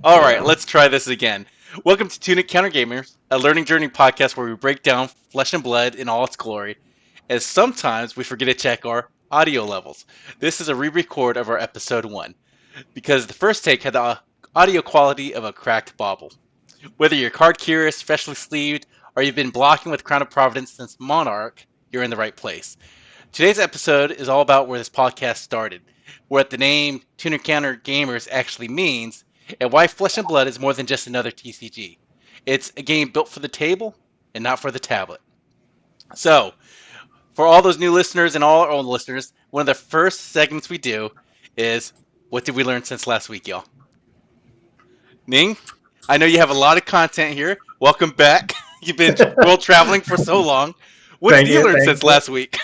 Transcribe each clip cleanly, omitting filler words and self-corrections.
All right, Yeah. let's try this again. Welcome to Tunic Counter Gamers, a learning journey podcast where we break down flesh and blood in all its glory, as sometimes we forget to check our audio levels. This is a re-record of our episode 1, because the first take had the audio quality of a cracked bauble. Whether you're card curious, freshly sleeved, or you've been blocking with Crown of Providence since Monarch, you're in the right place. Today's episode is all about where this podcast started, what the name Tunic Counter Gamers actually means, and why Flesh and Blood is more than just another TCG. It's a game built for the table and not for the tablet. So, for all those new listeners and all our old listeners, one of the first segments we do is what did we learn since last week, y'all? Ning, I know you have a lot of content here. Welcome back. You've been world traveling for so long. What did Thank you you. learn Thank since you. last week?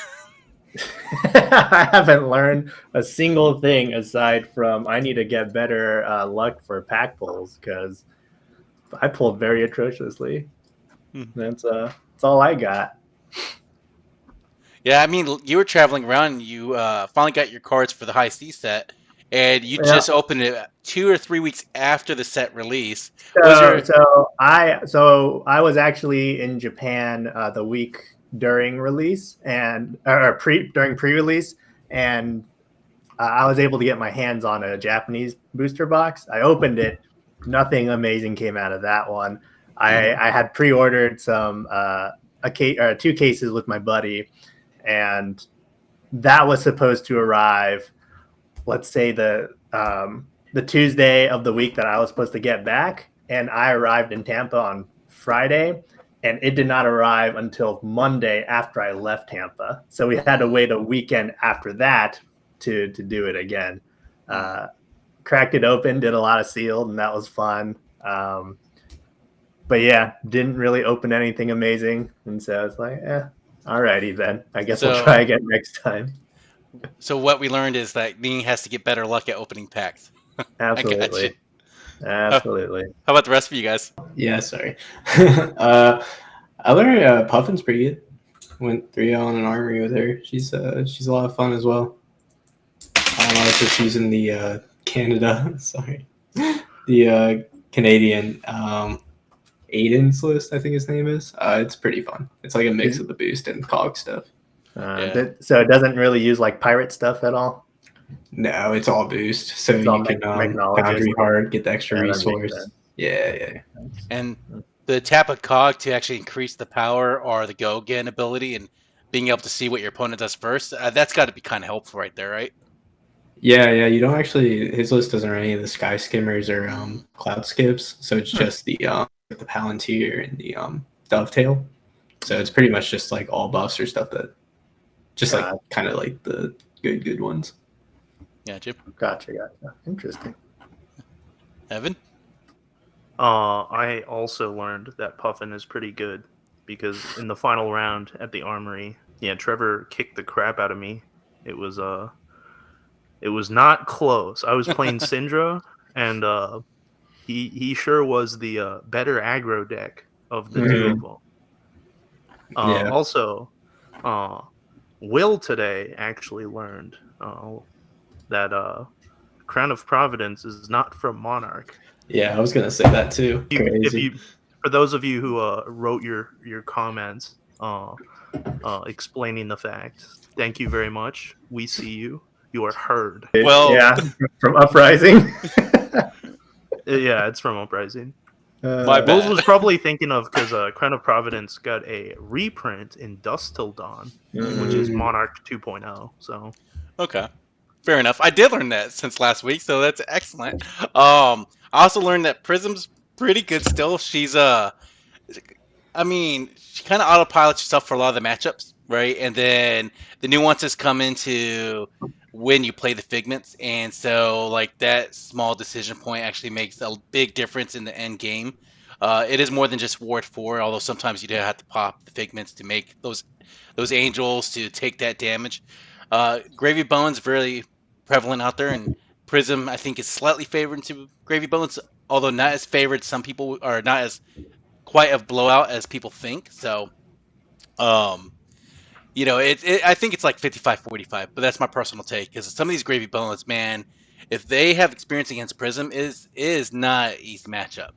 I haven't learned a single thing aside from I need to get better luck for pack pulls because I pulled very atrociously. That's all I got. Yeah, I mean, you were traveling around and you finally got your cards for the high C set, and you Yeah. just opened it 2 or 3 weeks after the set release. What was So your. so I was actually in Japan the week during release and or during pre-release, and I was able to get my hands on a Japanese booster box. I opened it. Nothing amazing came out of that one. I had pre-ordered some two cases with my buddy, and that was supposed to arrive. Let's say the Tuesday of the week that I was supposed to get back, and I arrived in Tampa on Friday, and it did not arrive until Monday after I left Tampa. So we had to wait a weekend after that to do it again. Uh, Cracked it open, did a lot of sealed, and that was fun. But yeah, didn't really open anything amazing, and so it's like, alrighty then. I guess we'll So, try again next time. so what we learned is that Ning has to get better luck at opening packs. I got you. Absolutely, How absolutely. about the rest of you guys? Yeah, sorry. I learned Puffin's pretty good. Went 3 on an armory with her. She's a lot of fun as well. Also, she's in the Canada. Sorry, the Canadian Aiden's list. I think his name is. It's pretty fun. It's like a mix of the boost and cog stuff. Yeah. So it doesn't really use like pirate stuff at all. No, it's all boost, so It's all you can Magnologist. boundary hard, get the extra Yeah, that makes resource. sense. Yeah. And the tap of cog to actually increase the power or the go again ability and being able to see what your opponent does first, that's got to be kind of helpful right there, right? Yeah. You don't actually. His list doesn't run any of the sky skimmers or cloud skips, so it's just the palantir and the dovetail. So it's pretty much just like all buffs or stuff that, just like kind of like the good ones. Yeah, Jim. Gotcha. Interesting. Evan. I also learned that Puffin is pretty good because in the final round at the armory, Trevor kicked the crap out of me. It was not close. I was playing Syndra, and he sure was the better aggro deck of the two of them. Yeah. Also, Will today actually learned that Crown of Providence is not from Monarch. Yeah, I was gonna say that too. For those of you who wrote your comments explaining the fact, thank you very much. We see you. You are heard. Well, yeah, from Uprising. Yeah, it's from Uprising. My Bulls bad. was probably thinking of because Crown of Providence got a reprint in Dusk Till Dawn, which is Monarch 2.0. So Okay. Fair enough. I did learn that since last week, so that's excellent. I also learned that Prism's pretty good still. She's I mean, she kind of autopilots herself for a lot of the matchups, right? And then the nuances come into when you play the figments, and so like that small decision point actually makes a big difference in the end game. It is more than just Ward 4, although sometimes you do have to pop the figments to make those angels to take that damage. Gravy Bones very prevalent out there, and Prism I think is slightly favored to Gravy Bones, although not as favored. Some people are not as quite a blowout as people think. So, I think it's like 55-45, but that's my personal take because some of these Gravy Bones, man, if they have experience against Prism, is not an easy matchup.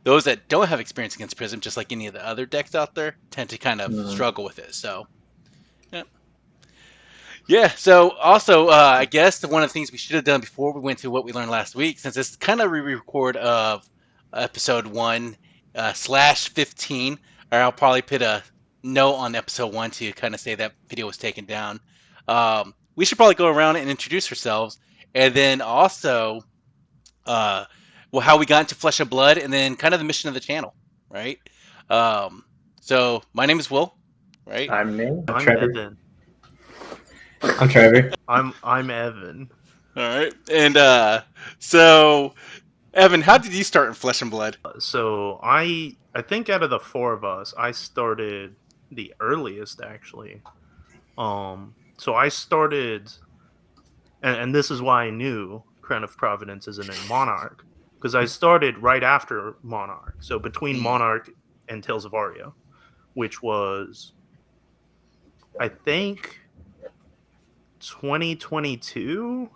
Those that don't have experience against Prism, just like any of the other decks out there, tend to kind of struggle with it. So, yeah. Yeah. So, also, I guess one of the things we should have done before we went to what we learned last week, since it's kind of re-record of episode 1 slash 15, or I'll probably put a note on episode 1 to kind of say that video was taken down. We should probably go around and introduce ourselves, and then also well, how we got into Flesh and Blood, and then kind of the mission of the channel, right? So my name is Will, right? I'm Nate. I'm Trevor. Evan. I'm Trevor. I'm Evan. All right, and so Evan, how did you start in Flesh and Blood? So I think out of the four of us, I started the earliest actually. So I started, and this is why I knew Crown of Providence isn't in Monarch, because I started right after Monarch. So between Monarch and Tales of Aria, which was, I think, 2022.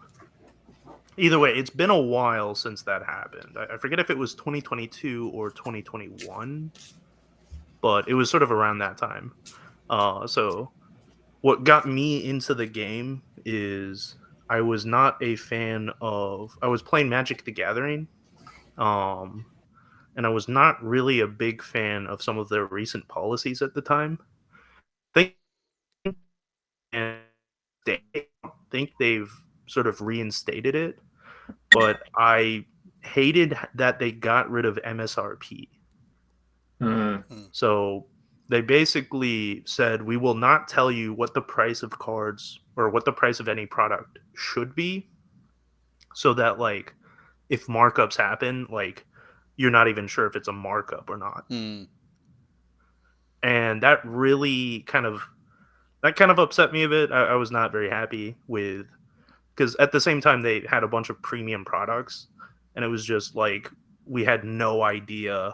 Either way, it's been a while since that happened. I forget if it was 2022 or 2021, but it was sort of around that time. So what got me into the game is I was not a fan of... I was playing Magic the Gathering, and I was not really a big fan of some of their recent policies at the time. I think they've sort of reinstated it, but I hated that they got rid of MSRP. So they basically said, we will not tell you what the price of cards or what the price of any product should be, so that, like, if markups happen, like, you're not even sure if it's a markup or not. And that really kind of upset me a bit. I was not very happy with, because at the same time they had a bunch of premium products, and it was just like, we had no idea,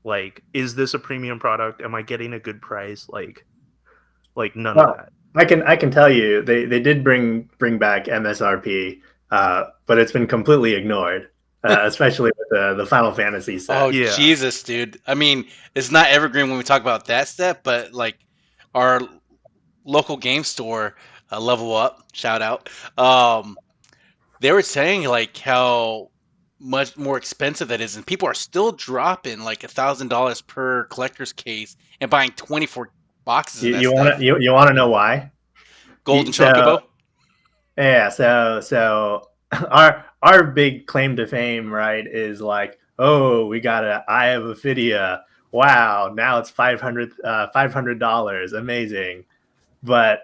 like, is this a premium product? Am I getting a good price? Like none of that. I can tell you they did bring back MSRP, but it's been completely ignored, especially with the Final Fantasy set. Oh yeah. Jesus, dude! I mean, it's not evergreen when we talk about that step, but like our local game store, Level Up, shout out. They were saying like how much more expensive that is, and people are still dropping like $1,000 per collector's case and buying 24 boxes of that stuff. You want to know why? Golden Chocobo. Yeah, so our big claim to fame, right, is like, oh, we got an Eye of Ophidia. Wow, now it's $500, amazing. But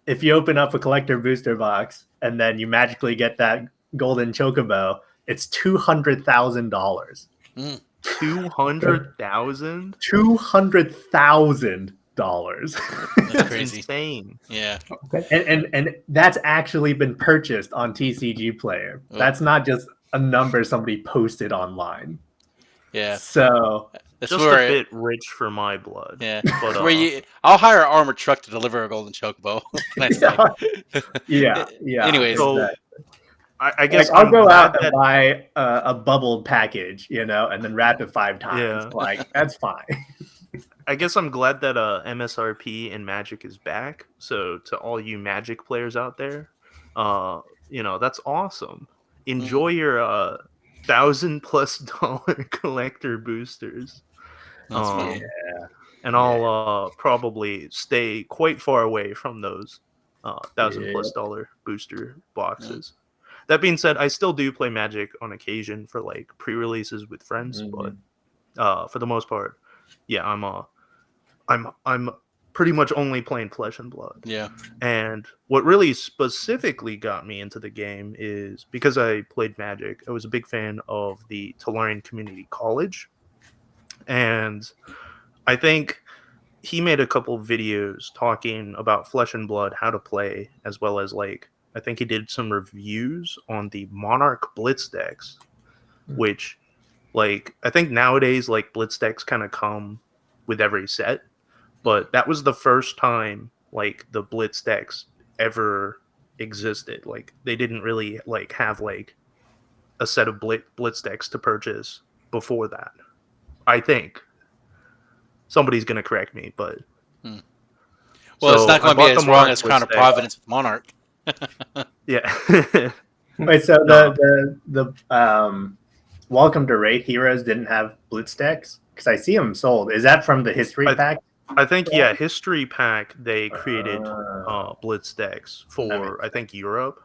if you open up a collector booster box and then you magically get that golden chocobo, it's $200,000. $200,000? $200,000. That's crazy. Insane. Yeah. And that's actually been purchased on TCG Player. That's not just a number somebody posted online. Yeah. So that's just a bit rich for my blood. Yeah. But I'll hire an armored truck to deliver a golden chocobo. Yeah. Anyways, so I guess I'll go out and buy a bubbled package, and then wrap it 5 times. Yeah. Like, that's fine. I guess I'm glad that MSRP in Magic is back. So to all you Magic players out there, that's awesome. Enjoy your $1,000+ collector boosters. And I'll probably stay quite far away from those $1,000+ booster boxes. That being said, I still do play Magic on occasion for like pre-releases with friends, but for the most part, yeah, I'm pretty much only playing Flesh and Blood. Yeah. And what really specifically got me into the game is because I played Magic. I was a big fan of the Tolarian Community College, and I think he made a couple videos talking about Flesh and Blood, how to play, as well as like I think he did some reviews on the Monarch Blitz decks, which, like, I think nowadays like Blitz decks kind of come with every set, but that was the first time like the Blitz decks ever existed. Like they didn't really like have like a set of blitz decks to purchase before that. I think somebody's gonna correct me, but Well, it's so not I going to be bought the as wrong Monarch as blitz Crown of deck. Providence with Monarch. Yeah. Wait, so No. the Welcome to Wraith Heroes didn't have blitz decks? Because I see them sold. Is that from the history pack? I think history pack they created blitz decks for I think Europe.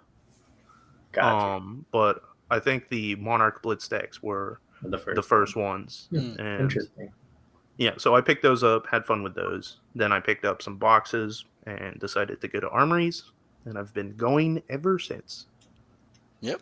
Gotcha. But I think the Monarch blitz decks were the first ones. And Interesting. yeah, so I picked those up, had fun with those. Then I picked up some boxes and decided to go to armories, and I've been going ever since. Yep.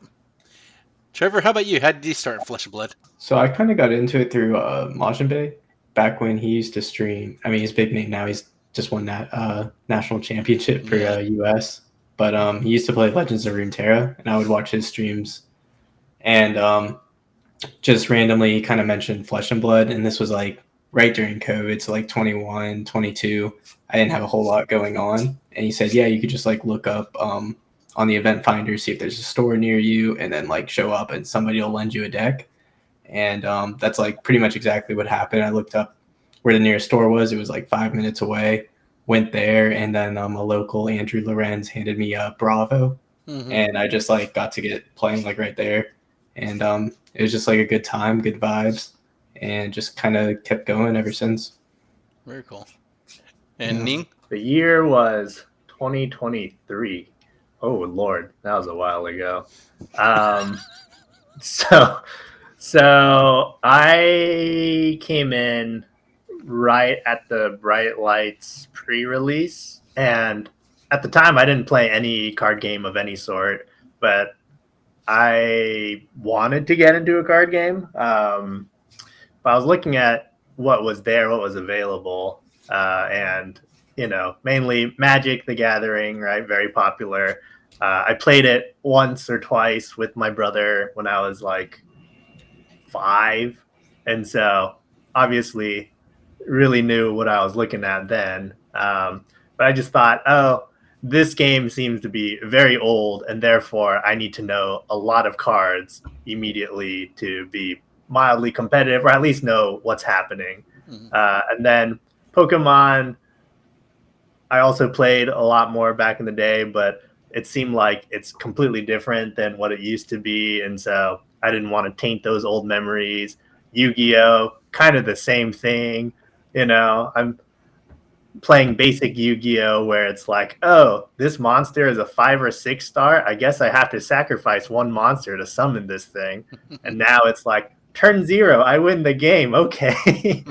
Trevor, how about you? How did you start in Flesh and Blood? So I kind of got into it through Majin Bay back when he used to stream. I mean, he's big name now. He's just won that national championship for US. But he used to play Legends of Runeterra, and I would watch his streams. And just randomly kind of mentioned Flesh and Blood, and this was like right during COVID, so like 21, 22. I didn't have a whole lot going on. And he said, yeah, you could just like look up on the event finder, see if there's a store near you, and then like show up and somebody will lend you a deck. And that's like pretty much exactly what happened. I looked up where the nearest store was. It was like 5 minutes away. Went there, and then a local Andrew Lorenz handed me a Bravo, and I just like got to get playing like right there. And it was just like a good time, good vibes, and just kind of kept going ever since. Very cool. And Ning? The year was 2023. Oh Lord, that was a while ago. So I came in right at the Bright Lights pre-release, and at the time I didn't play any card game of any sort, but I wanted to get into a card game. But I was looking at what was there, what was available, and mainly Magic the Gathering, right? Very popular. I played it once or twice with my brother when I was like 5, and so obviously really knew what I was looking at then. But I just thought, oh, this game seems to be very old, and therefore I need to know a lot of cards immediately to be mildly competitive, or at least know what's happening. And then Pokemon, I also played a lot more back in the day, but it seemed like it's completely different than what it used to be. And so I didn't want to taint those old memories. Yu-Gi-Oh, kind of the same thing. I'm playing basic Yu-Gi-Oh where it's like, oh, this monster is a 5 or 6 star. I guess I have to sacrifice one monster to summon this thing. And now it's like, turn 0, I win the game. Okay.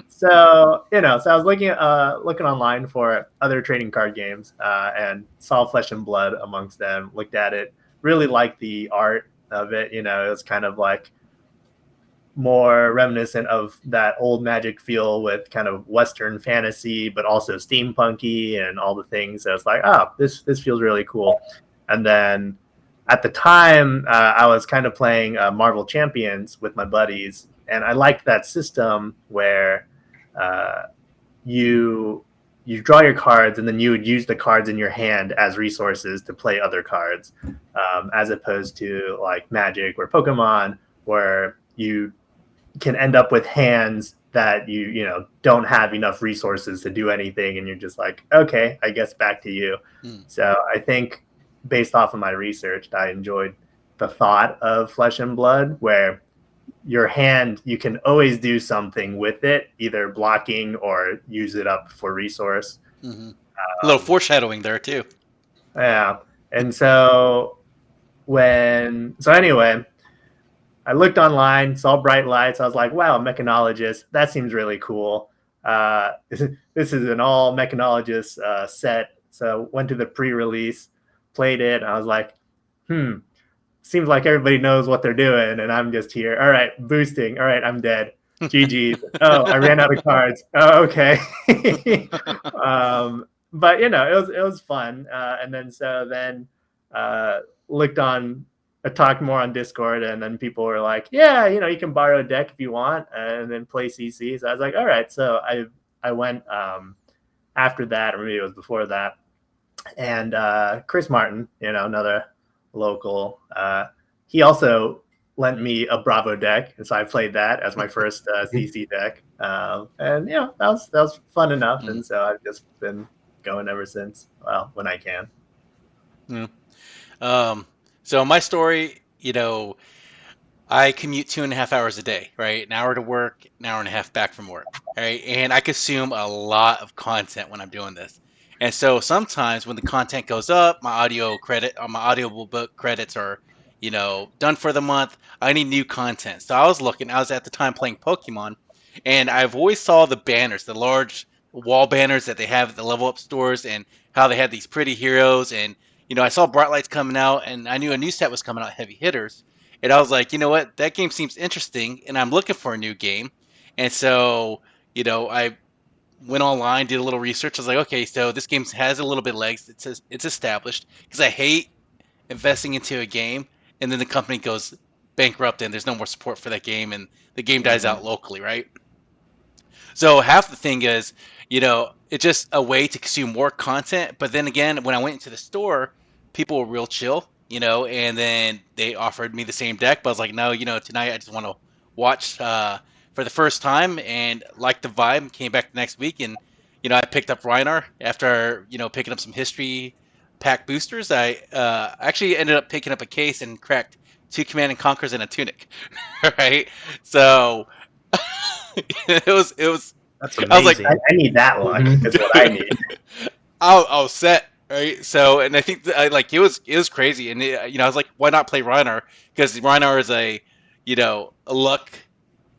So I was looking online for other trading card games and saw Flesh and Blood amongst them, looked at it, really liked the art of it. It was kind of like more reminiscent of that old Magic feel with kind of Western fantasy, but also steampunky and all the things. So it's like, oh, this feels really cool. And then at the time, I was kind of playing Marvel Champions with my buddies, and I liked that system where you draw your cards, and then you would use the cards in your hand as resources to play other cards, as opposed to like Magic or Pokemon, where you can end up with hands that you don't have enough resources to do anything, and you're just like, okay, I guess back to you. So I think based off of my research, I enjoyed the thought of Flesh and Blood, where your hand, you can always do something with it, either blocking or use it up for resource. A little foreshadowing there too. Yeah. And so anyway, I looked online, saw Bright Lights. I was like, wow, mechanologist, that seems really cool. This is an all mechanologist set. So went to the pre-release, played it. And I was like, seems like everybody knows what they're doing, and I'm just here. All right, boosting. All right, I'm dead. GG. Oh, I ran out of cards. Oh, okay. But it was fun. And then talked more on Discord, and then people were like, yeah, you can borrow a deck if you want, and then play CC. So I was like, all right. So I went after that, or maybe it was before that, And Chris Martin, another local, he also lent me a Bravo deck, and so I played that as my first CC deck. And that was fun enough, and so I've just been going ever since. Well, when I can. So my story, I commute 2.5 hours a day, right? An hour to work, an hour and a half back from work, right? And I consume a lot of content when I'm doing this. And so sometimes when the content goes up, my audiobook credits are, done for the month. I need new content. So I was at the time playing Pokemon, and I've always saw the banners, the large wall banners that they have at the level up stores, and how they had these pretty heroes. And, I saw Bright Lights coming out, and I knew a new set was coming out, Heavy Hitters. And I was like, you know what? That game seems interesting, and I'm looking for a new game. And so, I went online, did a little research. I was like, okay, so this game has a little bit of legs. It's established, because I hate investing into a game and then the company goes bankrupt and there's no more support for that game and the game dies out locally, right? So half the thing is, it's just a way to consume more content. But then again, when I went into the store, people were real chill, and then they offered me the same deck. But I was like, no, tonight I just want to watch for the first time and like the vibe. Came back the next week and, I picked up Reinar after, picking up some history pack boosters. I actually ended up picking up a case and cracked 2 Command and Conquers and a Tunic, right? So it was. That's amazing. I was like, I need that luck. Is what I need. I was set, right? So, and I think it was crazy, and I was like, why not play Reinar? Because Reinar is a luck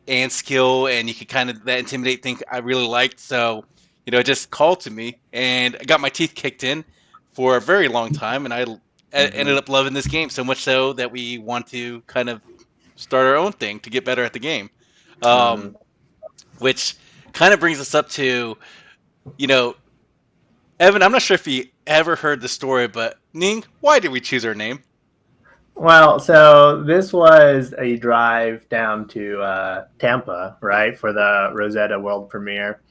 and skill, and you could kind of that intimidate thing I really liked. So, it just called to me, and I got my teeth kicked in for a very long time, and I ended up loving this game so much so that we want to kind of start our own thing to get better at the game, which kind of brings us up to, Evan, I'm not sure if you ever heard the story, but Ning, why did we choose our name? Well, so this was a drive down to Tampa, right, for the Rosetta World Premiere.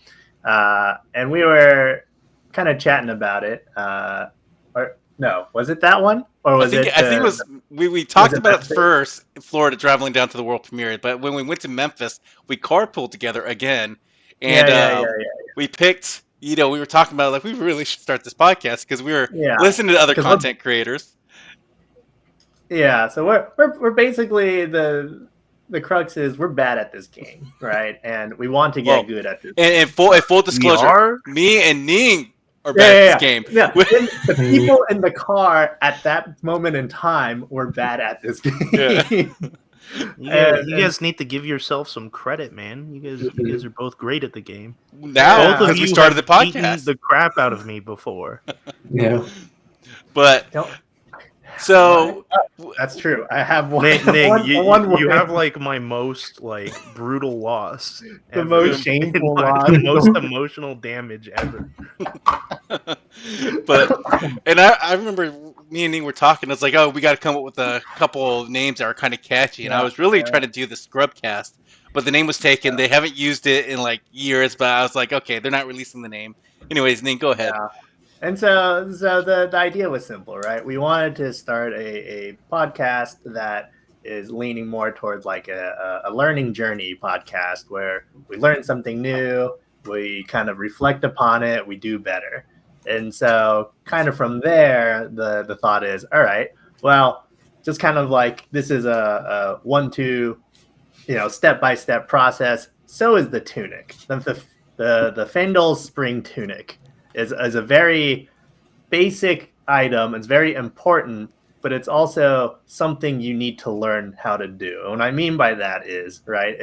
And we were kind of chatting about it. Or no, was it that one? Or was I think it was. We talked about it first in Florida, traveling down to the World Premiere. But when we went to Memphis, we carpooled together again, and we picked. We were talking about like we really should start this podcast because we were listening to other content creators. Yeah, so we're basically the crux is we're bad at this game, right? And we want to get good at this. And full disclosure, me and Ning are bad at this game. Yeah, the people in the car at that moment in time were bad at this game. Yeah. You guys need to give yourself some credit, man. You guys are both great at the game. Now, both of you we started the podcast, beaten the crap out of me before. Yeah, but so that's true. I have one. Nick, you have like my most like brutal loss, the most shameful loss, the most emotional damage ever. And I remember me and Ning were talking. It's like, oh, we got to come up with a couple of names that are kind of catchy. And I was really trying to do the Scrubcast, but the name was taken. They haven't used it in like years. But I was like, okay, they're not releasing the name. Anyways, Ning, go ahead. Yeah. And so the idea was simple, right? We wanted to start a podcast that is leaning more towards like a learning journey podcast where we learn something new, we kind of reflect upon it, we do better. And so kind of from there, the thought is, all right, well, just kind of like this is a 1-2, step-by-step process. So is the Tunic. The Fendel Spring Tunic is a very basic item. It's very important, but it's also something you need to learn how to do. And what I mean by that is, right,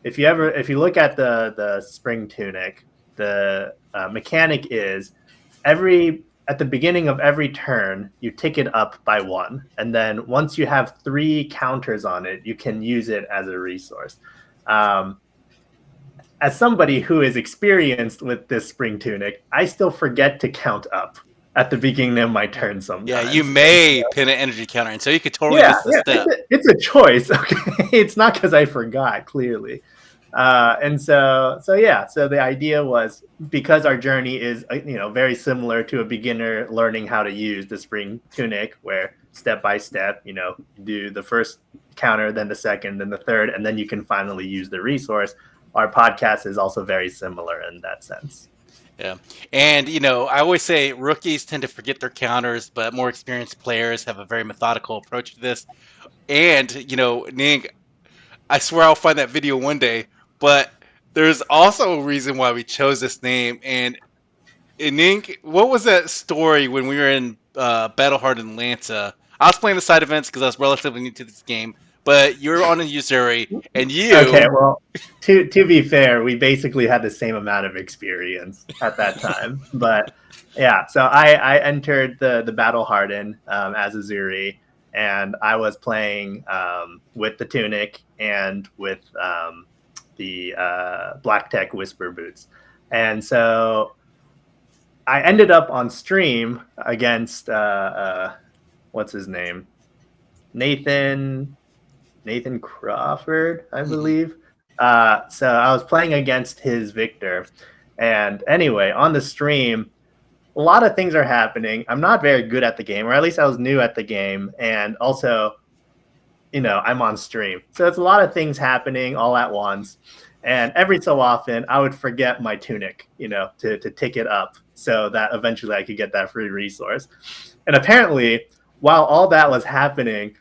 if you look at the Spring Tunic, the mechanic is at the beginning of every turn, you tick it up by 1. And then once you have 3 counters on it, you can use it as a resource. As somebody who is experienced with this Spring Tunic, I still forget to count up at the beginning of my turn sometimes. Yeah, you may pin an energy counter, and so you could totally miss the step. It's a choice, okay? It's not because I forgot, clearly. And so yeah. So the idea was, because our journey is very similar to a beginner learning how to use the Spring Tunic, where step by step, you do the first counter, then the second, then the third, and then you can finally use the resource. Our podcast is also very similar in that sense. Yeah. And, I always say rookies tend to forget their counters, but more experienced players have a very methodical approach to this. And, Ning, I swear I'll find that video one day, but there's also a reason why we chose this name. And Ning, what was that story when we were in Battlehardened Atlanta? I was playing the side events because I was relatively new to this game, but you're on a Usuri, and you... Okay, well, to be fair, we basically had the same amount of experience at that time. But yeah, so I entered the Battle Harden as a Zuri, and I was playing with the Tunic and with the Black Tech Whisper Boots. And so I ended up on stream against, what's his name? Nathan Crawford, I believe. So I was playing against his Victor. And anyway, on the stream, a lot of things are happening. I'm not very good at the game, or at least I was new at the game. And also, I'm on stream. So it's a lot of things happening all at once. And every so often, I would forget my Tunic, to tick it up so that eventually I could get that free resource. And apparently, while all that was happening,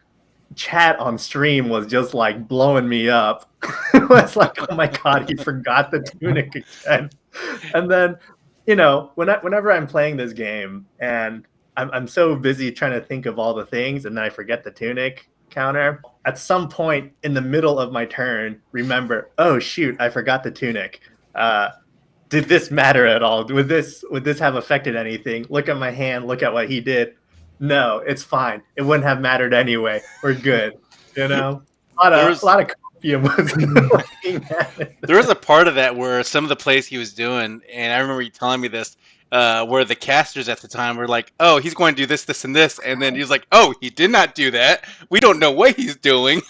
chat on stream was just like blowing me up. It was like, oh my god, he forgot the Tunic again. And then, whenever I'm playing this game and I'm so busy trying to think of all the things, and then I forget the Tunic counter, at some point in the middle of my turn, remember, oh shoot, I forgot the Tunic. Did this matter at all? Would this have affected anything? Look at my hand, look at what he did. No, it's fine. It wouldn't have mattered anyway. We're good. A lot of copium was looking at it. There was a part of that where some of the plays he was doing, and I remember you telling me this, where the casters at the time were like, "Oh, he's going to do this, this, and this," and then he was like, "Oh, he did not do that. We don't know what he's doing."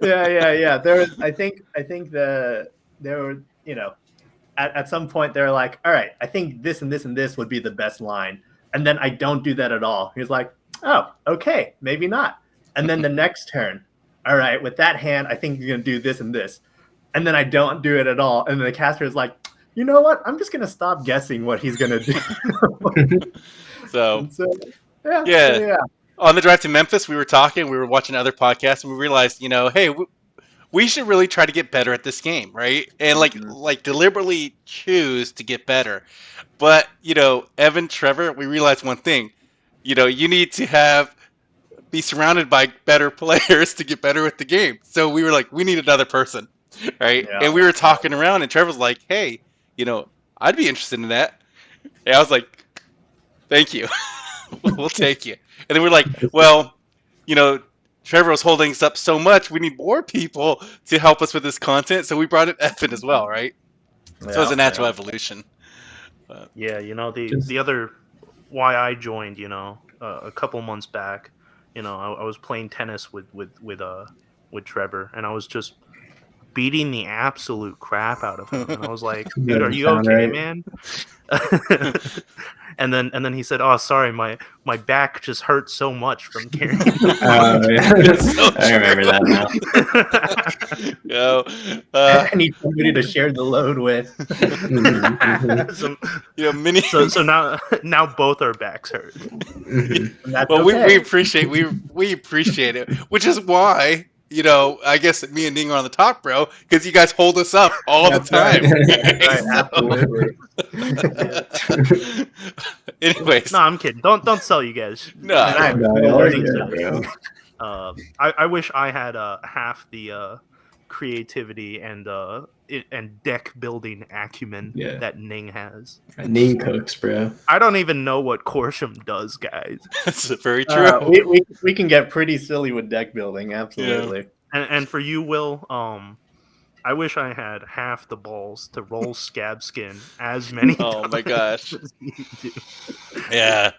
Yeah. There was, I think there were, at some point they were like, "All right, I think this and this and this would be the best line." And then I don't do that at all. He's like, oh, okay, maybe not. And then the next turn, all right, with that hand, I think you're going to do this and this. And then I don't do it at all. And then the caster is like, you know what? I'm just going to stop guessing what he's going to do. So yeah. On the drive to Memphis, we were watching other podcasts, and we realized, hey, we should really try to get better at this game, right? And like deliberately choose to get better. But, Evan, Trevor, we realized one thing. You need to be surrounded by better players to get better at the game. So we were like, we need another person, right? Yeah. And we were talking around, and Trevor's like, hey, I'd be interested in that. And I was like, thank you. We'll take you. And then we're like, well, Trevor was holding us up so much, we need more people to help us with this content. So we brought in Evan as well, right? Yeah, so it was a natural evolution. Yeah, the other why I joined, a couple months back, I was playing tennis with Trevor, and I was just beating the absolute crap out of him, and I was like, "Dude, are you okay, right, man?" and then he said, "Oh, sorry, my back just hurt so much from carrying." I remember that now. I need somebody to share the load with. So now both our backs hurt. Well, okay. we appreciate it, which is why. I guess me and Ning are on the top, bro, because you guys hold us up all the time. Right, absolutely. Anyways, no, I'm kidding. Don't sell you guys. No. I wish I had half the creativity and deck building acumen that Ning has. Ning cooks, bro. I don't even know what Corsham does, guys. That's very true. We can get pretty silly with deck building, absolutely. Yeah. And for you, Will, I wish I had half the balls to roll Scab Skin as many times. Oh my gosh. As you do. Yeah.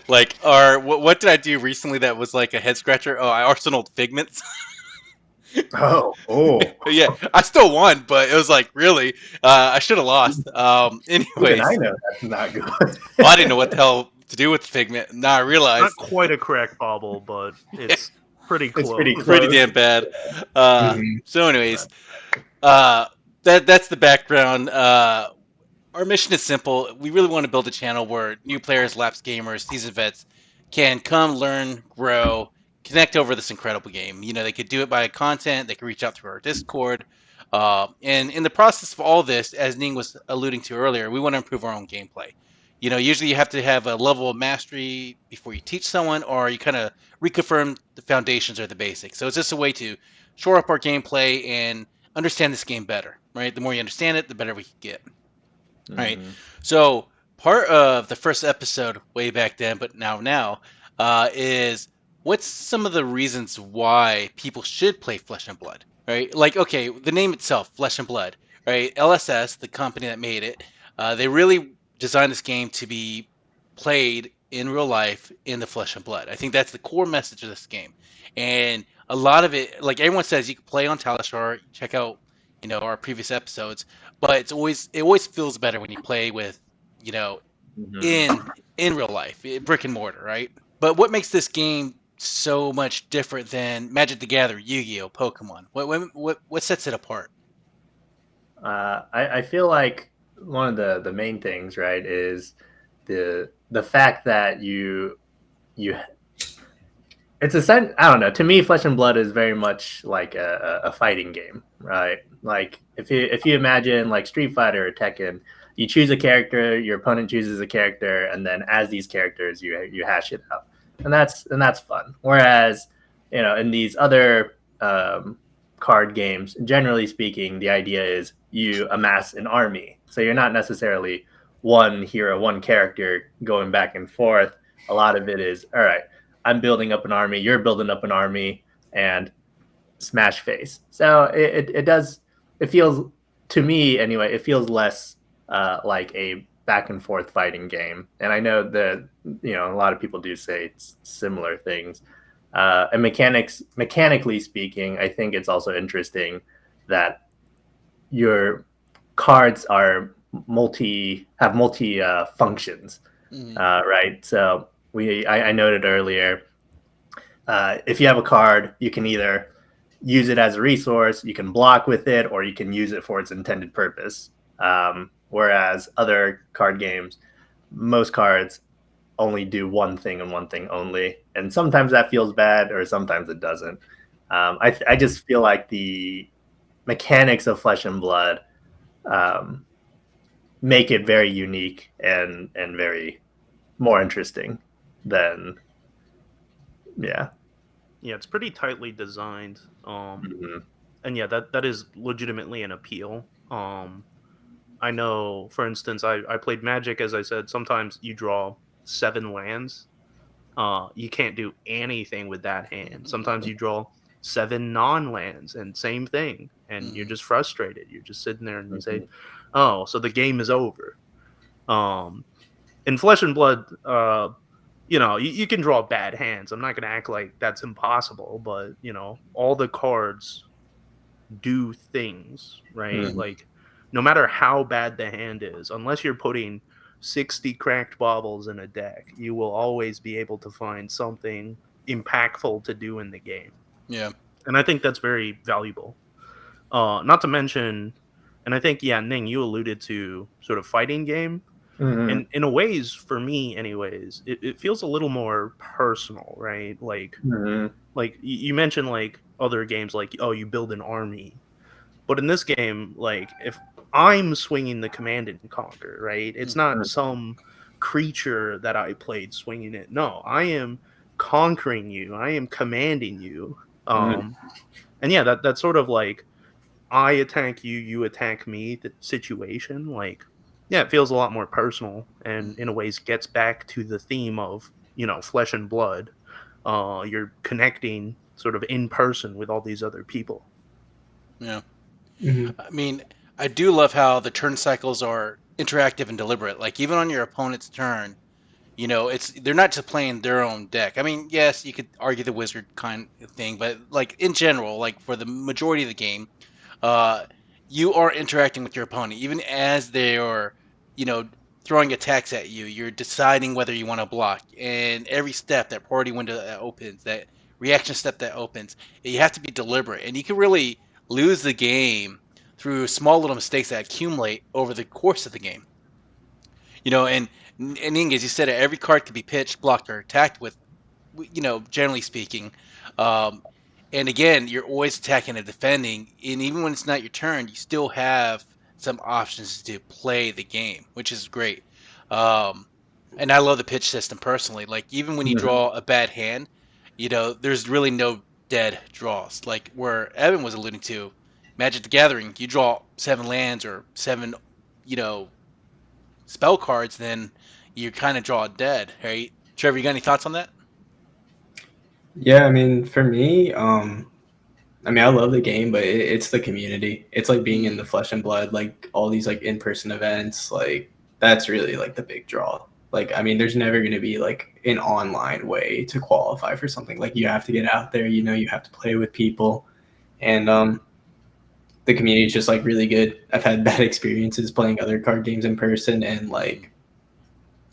Like, what did I do recently that was like a head scratcher? Oh, I arsenaled Figments. Oh. Yeah, I still won, but it was like, really, I should have lost. Even I Anyways, know that's not good. I didn't know what the hell to do with the pigment. Now I Not realized quite a crack bobble, but it's pretty It's close. pretty it's pretty close. damn bad. Mhm. So, anyways, uh, that's the background. Our mission is simple. We really want to build a channel where new players, lapsed gamers, seasoned vets can come, learn, grow, connect over this incredible game. You know, they could do it by content. They could reach out through our Discord. And in the process of all this, as Ning was alluding to earlier, we want to improve our own gameplay. You know, usually you have to have a level of mastery before you teach someone, or you kind of reconfirm the foundations or the basics. So it's just a way to shore up our gameplay and understand this game better, right? The more you understand it, the better we can get. Right. Mhm. So part of the first episode way back then, but now, is what's some of the reasons why people should play Flesh and Blood, right? Like, okay, the name itself, Flesh and Blood, right? LSS, the company that made it, they really designed this game to be played in real life in the flesh and blood. I think that's the core message of this game, and a lot of it, like everyone says, you can play on Talishar. Check out, our previous episodes, but it always feels better when you play with, you know, Mhm. in real life, brick and mortar, right? But what makes this game so much different than Magic the Gathering, Yu-Gi-Oh, Pokemon? What sets it apart? I feel like one of the main things, right, is the fact that you it's a sen I don't know. To me, Flesh and Blood is very much like a fighting game, right? Like if you imagine like Street Fighter or Tekken, you choose a character, your opponent chooses a character, and then as these characters, you hash it out, and that's fun. Whereas, in these other card games, generally speaking, the idea is you amass an army, so you're not necessarily one hero, one character going back and forth. A lot of it is, all right, I'm building up an army, you're building up an army, and smash face. So it does, it feels, to me anyway, it feels less like a back and forth fighting game. And I know that, a lot of people do say it's similar things. And mechanically speaking, I think it's also interesting that your cards are have multi functions, Mm-hmm. right? So I noted earlier, if you have a card, you can either use it as a resource, you can block with it, or you can use it for its intended purpose. Whereas other card games, most cards only do one thing and one thing only, and sometimes that feels bad, or sometimes it doesn't. I just feel like the mechanics of Flesh and Blood um, make it very unique and very more interesting than, yeah. Yeah, it's pretty tightly designed. Mhm. And yeah, that is legitimately an appeal. I know, for instance, I played Magic, as I said. Sometimes you draw 7 lands. You can't do anything with that hand. Sometimes you draw 7 non-lands, and same thing, and you're Mm-hmm. just frustrated. You're just sitting there, and you say, Mhm. "Oh, so the game is over." Um, in Flesh and Blood, you can draw bad hands. I'm not going to act like that's impossible, but all the cards do things, right? Mhm. Like, no matter how bad the hand is, unless you're putting 60 cracked baubles in a deck, you will always be able to find something impactful to do in the game. Yeah. And I think that's very valuable. Not to mention, and I think, yeah, Ning, you alluded to sort of fighting game. And Mhm. in a ways, for me, anyways, it feels a little more personal, right? Mhm. Like you mentioned, like other games, like, oh, you build an army, but in this game, like, if I'm swinging the command and conquer, right, it's not Mhm. some creature that I played swinging it. No, I am conquering you, I am commanding you. Mhm. And yeah, that's sort of like, I attack you, you attack me, the situation. Like, yeah, it feels a lot more personal, and in a ways gets back to the theme of, flesh and blood. You're connecting sort of in person with all these other people. Yeah. Mhm. I mean, I do love how the turn cycles are interactive and deliberate. Like even on your opponent's turn, they're not just playing their own deck. I mean, yes, you could argue the wizard kind of thing, but like in general, like for the majority of the game, uh, you are interacting with your opponent, even as they are, you know, throwing attacks at you. You're deciding whether you want to block, and every step, that priority window that opens, that reaction step that opens, you have to be deliberate, and you can really lose the game through small little mistakes that accumulate over the course of the game. And Ing, as you said, every card can be pitched, blocked, or attacked with, generally speaking. Um, and again, you're always attacking and defending, and even when it's not your turn, you still have some options to play the game, which is great. Um, and I love the pitch system personally. Like even when you draw a bad hand, there's really no dead draws. Like where Evan was alluding to, Magic the Gathering, you draw 7 lands or 7, you know, spell cards, then you kind of draw dead, right? Trevor, you got any thoughts on that? Yeah, I mean, for me, I mean, I love the game, but it's the community. It's like being in the flesh and blood, like all these like in-person events, like that's really like the big draw. Like, I mean, there's never going to be like an online way to qualify for something. Like you have to get out there, you have to play with people. And the community is just like really good. I've had bad experiences playing other card games in person and like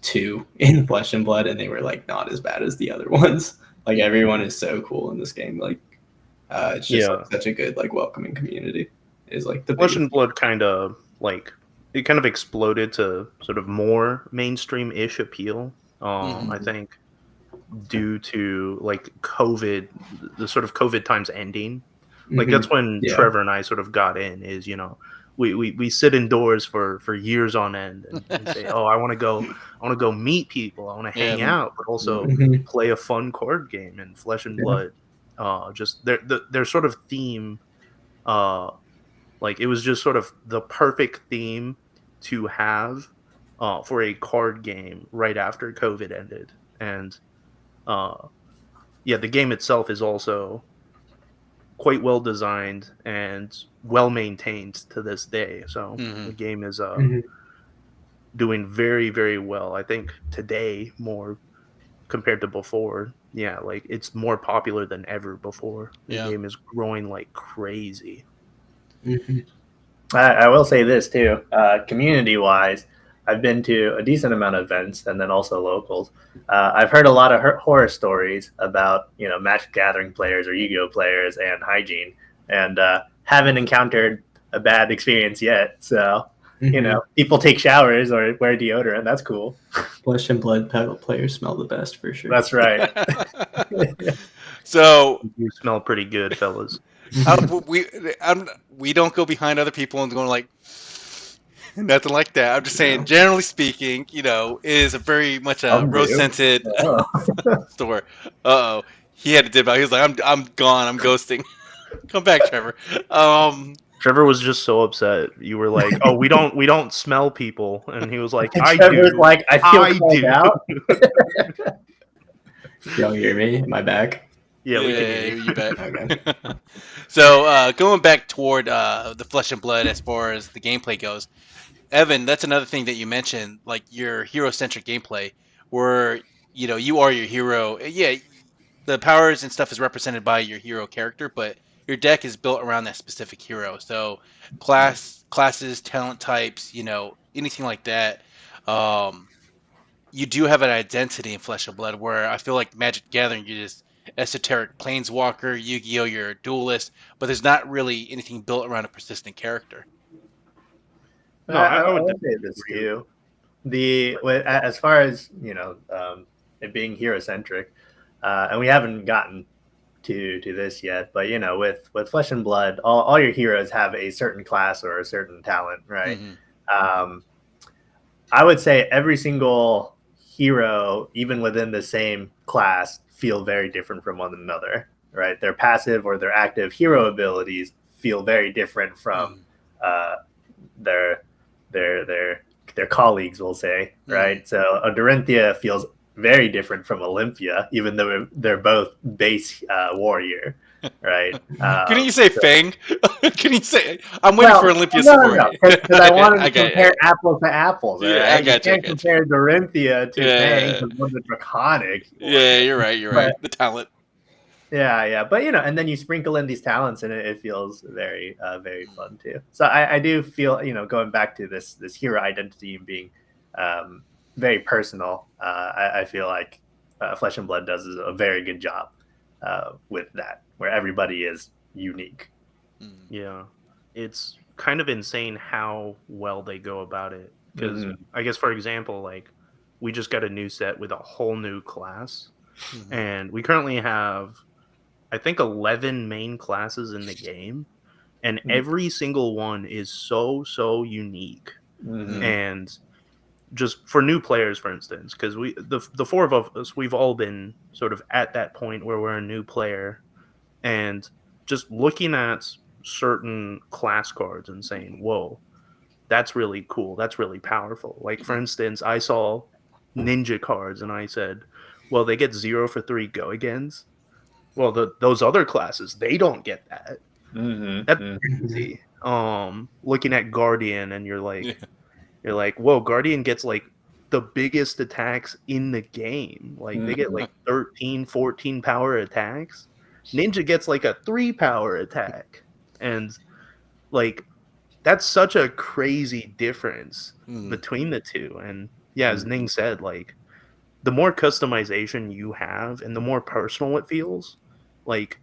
two in flesh and blood, and they were like not as bad as the other ones. Like everyone is so cool in this game. Like it's just like such a good like welcoming community. Is like the Flesh and Blood kind of like it kind of exploded to sort of more mainstream-ish appeal. I think due to like COVID, the sort of COVID times ending. Like that's when Trevor and I sort of got in. Is we sit indoors for years on end and say, oh, I want to go meet people, I want to hang out, but also play a fun card game. And Flesh and Blood, just their sort of theme, like it was just sort of the perfect theme to have for a card game right after COVID ended. And the game itself is also quite well designed and well maintained to this day. So the game is doing very, very well. I think today more compared to before. Yeah, like it's more popular than ever before. The game is growing like crazy. I will say this too, community-wise, I've been to a decent amount of events and then also locals. I've heard a lot of horror stories about Magic Gathering players or Yu-Gi-Oh players and hygiene, and haven't encountered a bad experience yet. So people take showers or wear deodorant. That's cool. Flesh and Blood players smell the best for sure. That's right. So you smell pretty good, fellas. We don't go behind other people and going like nothing like that. I'm just saying, generally speaking, it is a very much a rose-scented store. He had to dip out. He was like, I'm gone. I'm ghosting. Come back, Trevor. Trevor was just so upset. You were like, "Oh, we don't smell people," and he was like, "I Trevor's do." Like, I feel called out. Y'all hear me? Am I back? Yeah, we can hear you back. Okay. So going back toward the Flesh and Blood as far as the gameplay goes, Evan, that's another thing that you mentioned, like your hero-centric gameplay, where you are your hero. Yeah, the powers and stuff is represented by your hero character, but your deck is built around that specific hero. So classes, talent types, anything like that. You do have an identity in Flesh and Blood, where I feel like Magic Gathering, you're just esoteric planeswalker, Yu-Gi-Oh, you're a duelist, but there's not really anything built around a persistent character. No, I would say this too. As far as it being hero-centric, and we haven't gotten to this yet, but with Flesh and Blood, all your heroes have a certain class or a certain talent, right? I would say every single hero, even within the same class, feel very different from one another, right? Their passive or their active hero abilities feel very different from their colleagues, we'll say, right? So Dorinthia feels very different from Olympia, even though they're both base warrior. right? Couldn't you say So, Fang? Can you say? I'm waiting for Olympia no, Safari. because I wanted I to got compare it. apples to apples. All Yeah, I right, you got you. I can't got you. compare Dorinthia to Fang Yeah, because one's a draconic. yeah, you're right. You're right. But The talent. yeah, but and then you sprinkle in these talents, and it feels very, very fun too. So I do feel, going back to this hero identity and being very personal. I feel like Flesh and Blood does a very good job with that, where everybody is unique. Mm. Yeah, it's kind of insane how well they go about it. Because Mhm. I guess, for example, like we just got a new set with a whole new class, Mhm. and we currently have, I think, 11 main classes in the game, and every single one is so unique. Mhm. And just for new players, for instance, because the four of us, we've all been sort of at that point where we're a new player, and just looking at certain class cards and saying, whoa, that's really cool, that's really powerful. Like, for instance, I saw ninja cards and I said, well, they get 0 for 3 go agains. Well, those other classes, they don't get that. Mhm. That's Mhm. crazy. Looking at Guardian, and you're Yeah. like, whoa, Guardian gets like the biggest attacks in the game. Like they get like 13, 14 power attacks. Ninja gets like a 3 power attack. And like that's such a crazy difference Mm. between the two. And yeah, as Ning said, like the more customization you have and the more personal it feels, like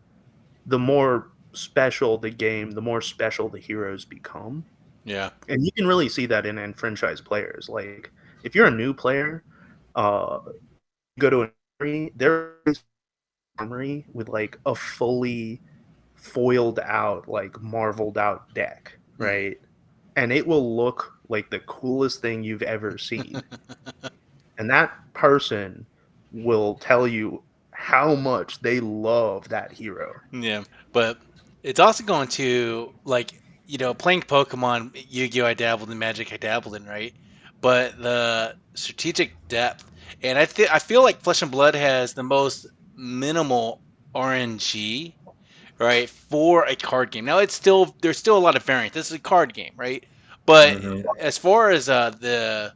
the more special the game, the more special the heroes become. Yeah. And you can really see that in franchise players. Like if you're a new player, you go to an armory, there is armory with like a fully foiled out, like marveled out deck, Mm. right? And it will look like the coolest thing you've ever seen. And that person will tell you how much they love that hero. Yeah, but it's also going to like playing Pokemon, Yu-Gi-Oh! I dabbled in Magic, I dabbled in, right? But the strategic depth, and I feel like Flesh and Blood has the most minimal RNG, right, for a card game. Now there's still a lot of variance. This is a card game, right? But Mhm. as far as the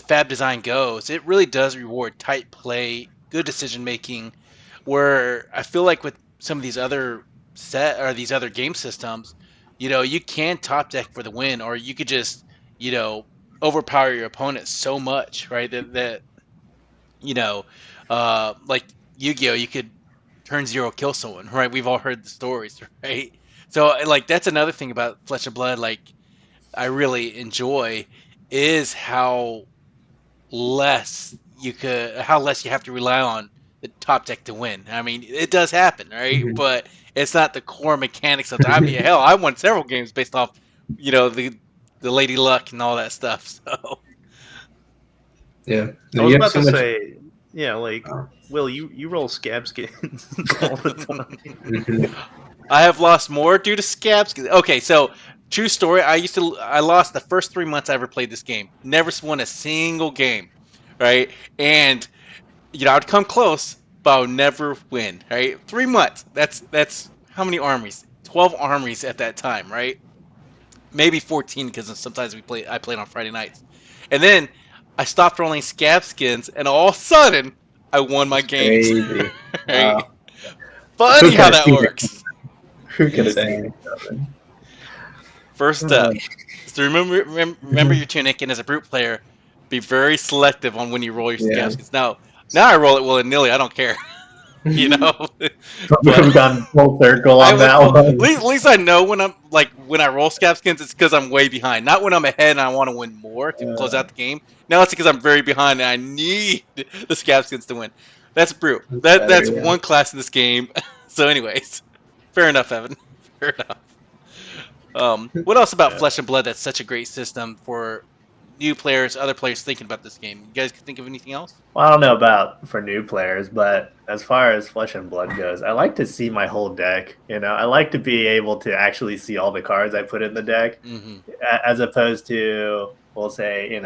fab design goes, it really does reward tight play, good decision making. Where I feel like with some of these other these other game systems, you can top deck for the win, or you could just you know overpower your opponent so much, right? That you know, like Yu-Gi-Oh, you could turn zero kill someone, right? We've all heard the stories, right? So like that's another thing about Flesh and Blood, like I really enjoy is how less you have to rely on the top deck to win. I mean, it does happen, right? But it's not the core mechanics of the. I mean, hell, I won several games based off, the Lady Luck and all that stuff. So Yeah. No, I was you have about so to much. say, yeah, like, Will, you roll scab skins all the time. Mhm. I have lost more due to scabs. Okay, so true story. I lost the first 3 months I ever played this game. Never won a single game, right? And I'd come close, but I would never win. Right? 3 months. That's how many armies? 12 armies at that time, right? Maybe 14 because sometimes I played on Friday nights, and then I stopped rolling scab skins, and all of a sudden I won my It's games. crazy. Right? Wow. Who Funny could how have that seen it? works. Who could have seen Insane. it coming? First up, so remember your Tunic, and as a brute player, be very selective on when you roll your scab Yeah. skins. Now I roll it willy nilly. I don't care, you know. But We've gone full circle I on was that well, one. at least I know when I roll scab skins, it's because I'm way behind. Not when I'm ahead and I want to win more to close out the game. Now it's because I'm very behind and I need the scab skins to win. That's brute. That's better, That's yeah. one class in this game. So, anyways, fair enough, Evan. Fair enough. What else about Yeah. Flesh and Blood? That's such a great system for new players, other players thinking about this game. You guys can think of anything else? Well, I don't know about for new players, but as far as Flesh and Blood goes, I like to see my whole deck. I like to be able to actually see all the cards I put in the deck, Mm-hmm. as opposed to, we'll say,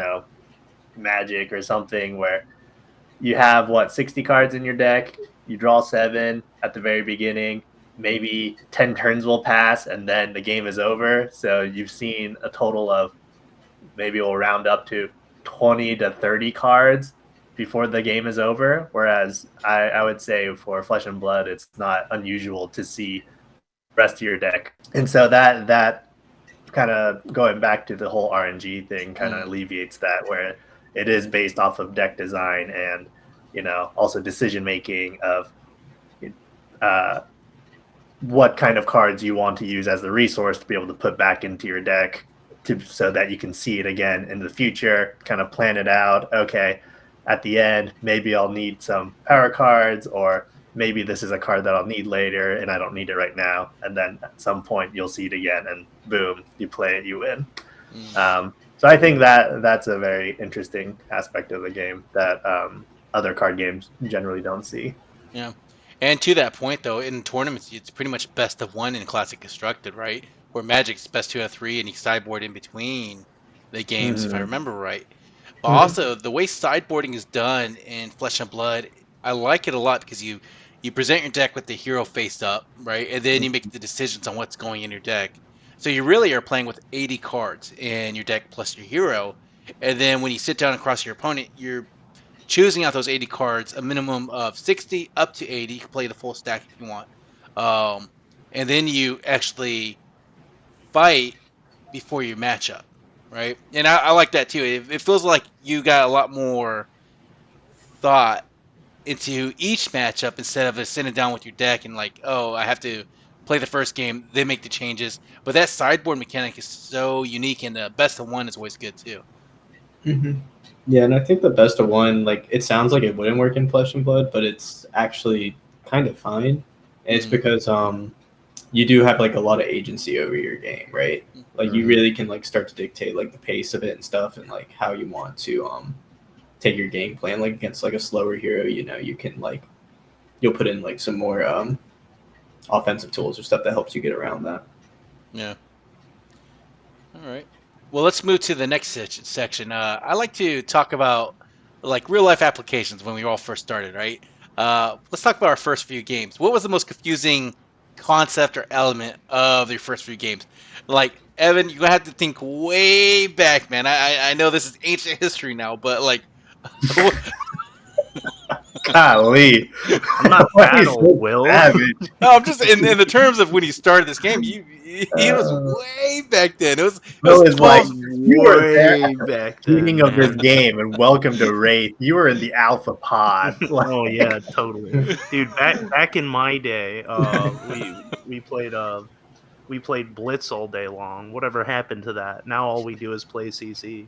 Magic or something where you have 60 cards in your deck, you draw 7 at the very beginning, maybe 10 turns will pass and then the game is over. So you've seen a total of, maybe we'll round up to 20 to 30 cards before the game is over. Whereas I would say for Flesh and Blood, it's not unusual to see the rest of your deck. And so that kind of, going back to the whole RNG thing, kind of alleviates that, where it is based off of deck design and, also decision making of what kind of cards you want to use as the resource to be able to put back into your deck, so that you can see it again in the future, kind of plan it out. Okay, at the end, maybe I'll need some power cards, or maybe this is a card that I'll need later and I don't need it right now. And then at some point you'll see it again and boom, you play it, you win. So I think that's a very interesting aspect of the game that other card games generally don't see. Yeah. And to that point, though, in tournaments, it's pretty much best of one in Classic Constructed, right? Where Magic's best 2 out of 3, and you sideboard in between the games, if I remember right. But also, the way sideboarding is done in Flesh and Blood, I like it a lot, because you present your deck with the hero face up, right? And then you make the decisions on what's going in your deck. So you really are playing with 80 cards in your deck plus your hero. And then when you sit down across your opponent, you're choosing out those 80 cards, a minimum of 60 up to 80. You can play the full stack if you want. And then you actually fight before your matchup, right? And I like that too. It feels like you got a lot more thought into each matchup instead of sitting down with your deck and like, oh, I have to play the first game, then make the changes. But that sideboard mechanic is so unique, and the best of one is always good too. Yeah, and I think the best of one, like, it sounds like it wouldn't work in Flesh and Blood, but it's actually kind of fine. And it's because you do have like a lot of agency over your game, right? Like you really can like start to dictate like the pace of it and stuff, and like how you want to take your game plan. Like against like a slower hero, you can like, you'll put in like some more offensive tools or stuff that helps you get around that. Yeah. All right. Well, let's move to the next section. I like to talk about like real life applications when we all first started, right? Let's talk about our first few games. What was the most confusing concept or element of your first few games? Like, Evan, you have to think way back, man. I know this is ancient history now, but like, Golly, I'm not battle, Will. no, I'm just in the terms of when you started this game. He was way back then. It was like you were there way at the back then. beginning of this game, and welcome to Wraith. You were in the alpha pod. Like, Oh yeah, totally, dude. Back in my day, we played Blitz all day long. Whatever happened to that? Now all we do is play CC.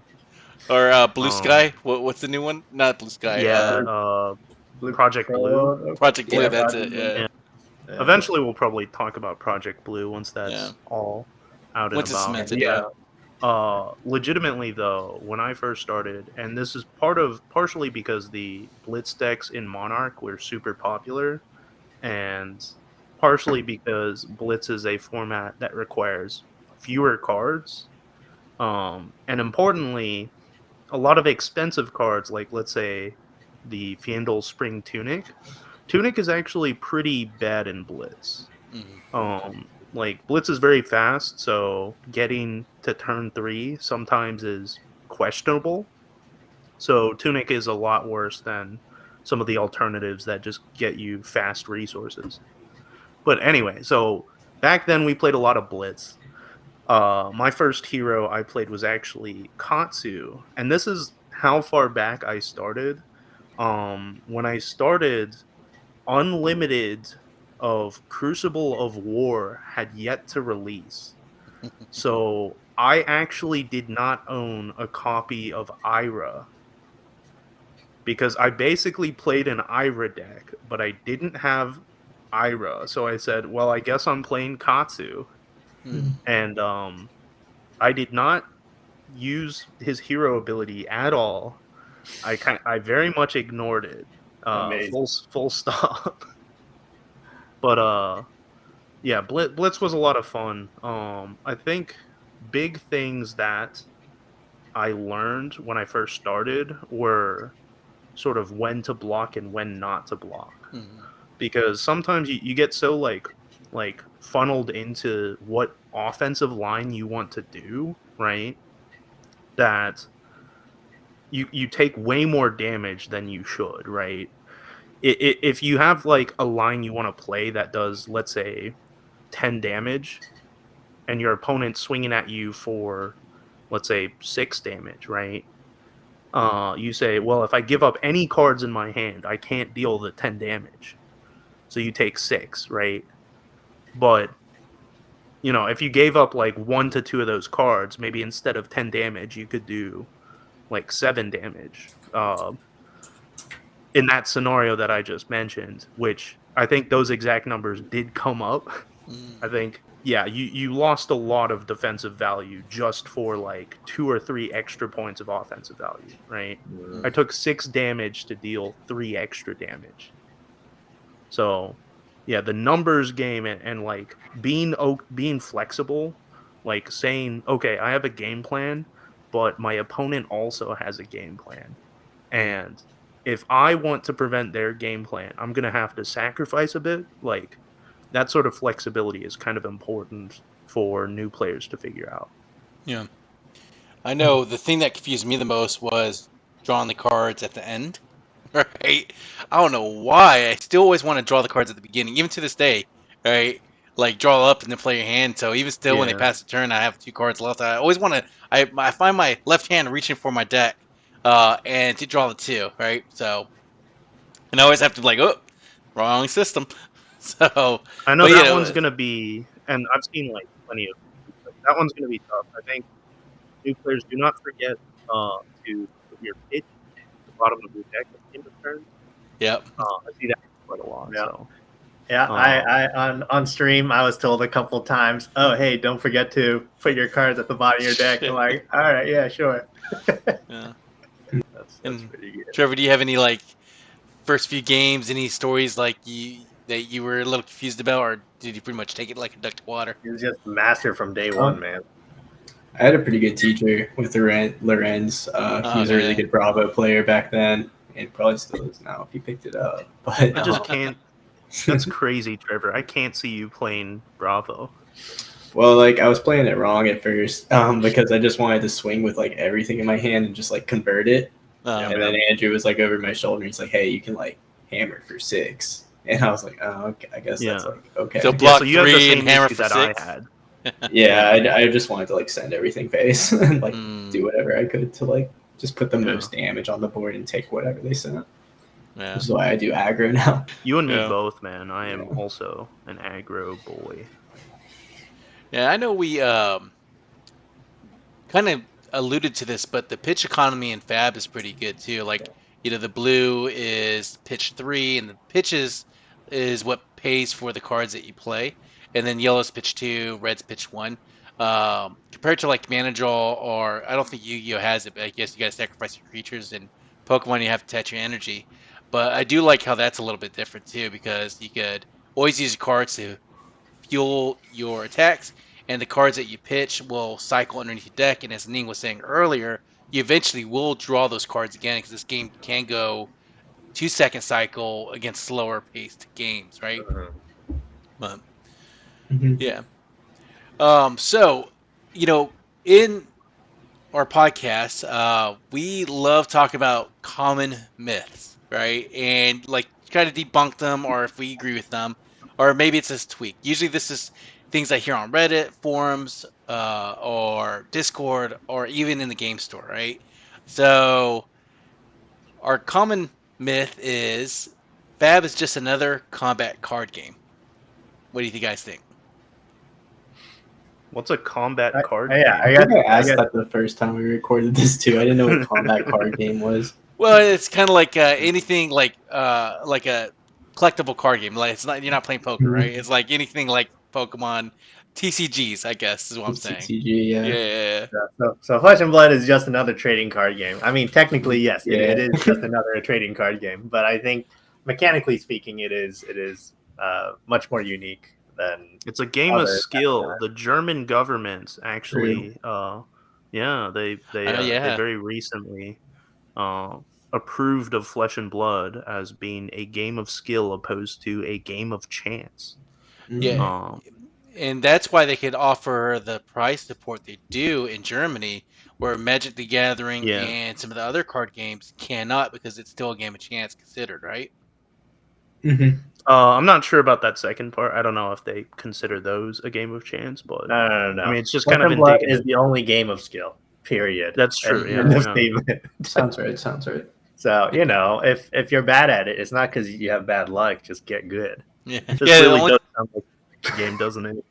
Or Blue Sky. What's the new one? Not Blue Sky. Yeah, Project Blue. Project Blue. Yeah, That's Project it. Yeah. Yeah. Eventually, we'll probably talk about Project Blue once that's all out and Once it's about. cemented, yeah. Legitimately though, when I first started, and this is partially because the Blitz decks in Monarch were super popular, and partially because Blitz is a format that requires fewer cards, and importantly, a lot of expensive cards, like let's say the Fiendal Spring Tunic. Tunic is actually pretty bad in Blitz. Like Blitz is very fast, so getting to turn 3 sometimes is questionable. So Tunic is a lot worse than some of the alternatives that just get you fast resources. But anyway, so back then we played a lot of Blitz. My first hero I played was actually Katsu, and this is how far back I started. When I started, Unlimited of Crucible of War had yet to release. So I actually did not own a copy of Ira, because I basically played an Ira deck, but I didn't have Ira. So I said, well, I guess I'm playing Katsu. And I did not use his hero ability at all. I very much ignored it. Full stop. But yeah, Blitz was a lot of fun. I think big things that I learned when I first started were sort of when to block and when not to block. Because sometimes you get so like like funneled into what offensive line you want to do, right? That you take way more damage than you should, right? If you have like a line you want to play that does, let's say, 10 damage, and your opponent's swinging at you for, let's say, 6 damage, right? You say, well, if I give up any cards in my hand, I can't deal the 10 damage. So you take 6, right? But, if you gave up like 1 to 2 of those cards, maybe instead of 10 damage, you could do like 7 damage. In that scenario that I just mentioned, which I think those exact numbers did come up. I think, yeah, you lost a lot of defensive value just for like 2 or 3 extra points of offensive value, right? I took 6 damage to deal 3 extra damage. So, yeah, the numbers game and like being flexible, like saying, okay, I have a game plan, but my opponent also has a game plan. And if I want to prevent their game plan, I'm going to have to sacrifice a bit. Like, that sort of flexibility is kind of important for new players to figure out. Yeah. I know the thing that confused me the most was drawing the cards at the end. Right? I don't know why. I still always want to draw the cards at the beginning, even to this day. Right? Like draw up and then play your hand. So even still, when they Yeah. pass the turn, I have 2 cards left. I always want to. I find my left hand reaching for my deck, and to draw the 2. Right? So, and I always have to like, oh, wrong system. So, I know but that yeah, one's going to be, and I've seen like plenty of, that one's going to be tough. I think new players do not forget to put your pitch at the bottom of your deck at the end of turn. yep. I see that quite a lot. Yeah. So. Yeah, I on stream I was told a couple times, oh hey, don't forget to put your cards at the bottom of your deck. I'm like, all right, yeah, sure. Yeah. That's And pretty good. Trevor, do you have any like first few games, any stories like you were a little confused about, or did you pretty much take it like a duck to water? He was just master from day one, man. I had a pretty good teacher with Lorenz. He was a really good Bravo player back then, and probably still is now if he picked it up. But I just can't. That's crazy, Trevor. I can't see you playing Bravo. Well, like I was playing it wrong at first because I just wanted to swing with like everything in my hand and just like convert it. And then Andrew was like over my shoulder. He's like, "Hey, you can like hammer for 6." And I was like, "Oh, okay. I guess that's like okay." So block so you had the 3 same and hammer issue for that 6. I had. Yeah, I just wanted to like send everything face and like do whatever I could to like just put the most damage on the board and take whatever they sent. Yeah. Which is why I do aggro now. You and me both, man. I am also an aggro boy. Yeah, I know we kind of alluded to this, but the pitch economy in Fab is pretty good too. Like, the blue is pitch 3, and the pitches is what pays for the cards that you play, and then yellow's pitch 2, red's pitch 1. Compared to like Mana Draw, or I don't think Yu-Gi-Oh has it, but I guess you gotta sacrifice your creatures, and Pokemon you have to attach your energy. But I do like how that's a little bit different too, because you could always use your cards to fuel your attacks, and the cards that you pitch will cycle underneath your deck. And as Ning was saying earlier, you eventually will draw those cards again, because this game can go 2-second cycle against slower paced games, right? But yeah. So, in our podcast, we love talking about common myths, right? And like try to debunk them, or if we agree with them, or maybe it's just tweak. Usually, this is things I hear on Reddit, forums, or Discord, or even in the game store, right? So, our common myth is Fab is just another combat card game. What do you guys think? What's a combat card game? I asked that the first time we recorded this too. I didn't know what combat card game was. Well, it's kind of like anything like a collectible card game. Like you're not playing poker, right? It's like anything like Pokemon, TCGs, I guess is what I'm saying. TCG, yeah. So Flesh and Blood is just another trading card game. I mean, technically, yes, it is just another trading card game. But I think mechanically speaking, it is much more unique than. It's a game of skill. The German government actually, they very recently approved of Flesh and Blood as being a game of skill opposed to a game of chance. Yeah, and that's why they could offer the price support they do in Germany, where Magic the Gathering Yeah. and some of the other card games cannot, because it's still a game of chance considered, right? Mm-hmm. I'm not sure about that second part. I don't know if they consider those a game of chance, but No. I mean, it's just Flesh kind of and Blood indicative. is the only game of skill. Period. That's true. End of Yeah. statement. Sounds right. Sounds right. So if you're bad at it, it's not because you have bad luck. Just get good. Yeah, This yeah. really does sound like a game, doesn't it?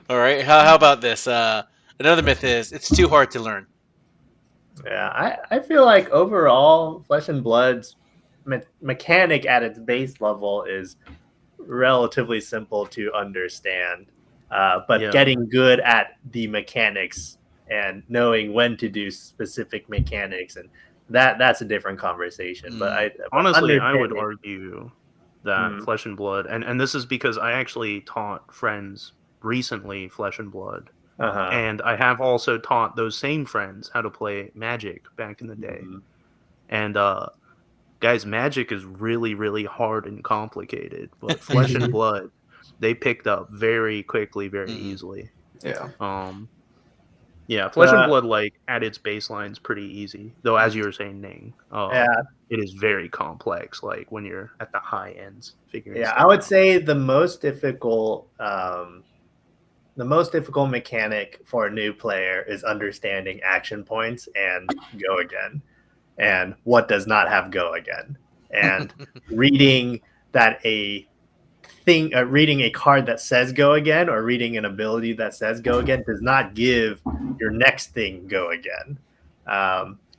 All right. How about this? Another myth is it's too hard to learn. Yeah, I feel like overall, Flesh and Blood's mechanic at its base level is relatively simple to understand, but Yeah. getting good at the mechanics and knowing when to do specific mechanics, and that's a different conversation. But honestly, I would understanding- argue that Flesh and Blood, and this is because I actually taught friends recently Flesh and Blood, and I have also taught those same friends how to play Magic back in the day. And guys, Magic is really, really hard and complicated, but Flesh and Blood, they picked up very quickly, very easily. Yeah. Yeah, Flesh and Blood, like at its baseline, is pretty easy. Though, as you were saying, Ning, it is very complex. Like when you're at the high ends, figuring. Yeah, I would say the most difficult mechanic for a new player is understanding action points and go again, and what does not have go again, and reading reading a card that says go again or reading an ability that says go again does not give your next thing go again.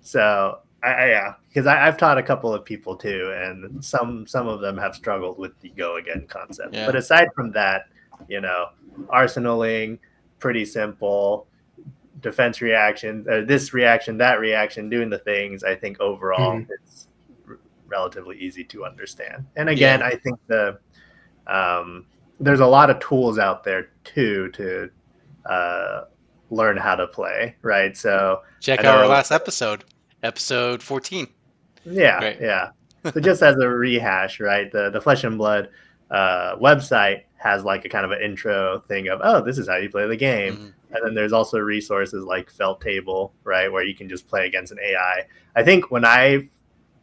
So because I've taught a couple of people too, and some of them have struggled with the go again concept. Yeah. But aside from that, arsenaling, pretty simple. Defense reactions, this reaction, that reaction, doing the things. I think overall it's relatively easy to understand. And again, I think there's a lot of tools out there too to learn how to play, right? So check out our last episode 14. Yeah. So just as a rehash, right? The Flesh and Blood website has like a kind of an intro thing of, oh, this is how you play the game. And then there's also resources like Felt Table, right, where you can just play against an AI. I think when I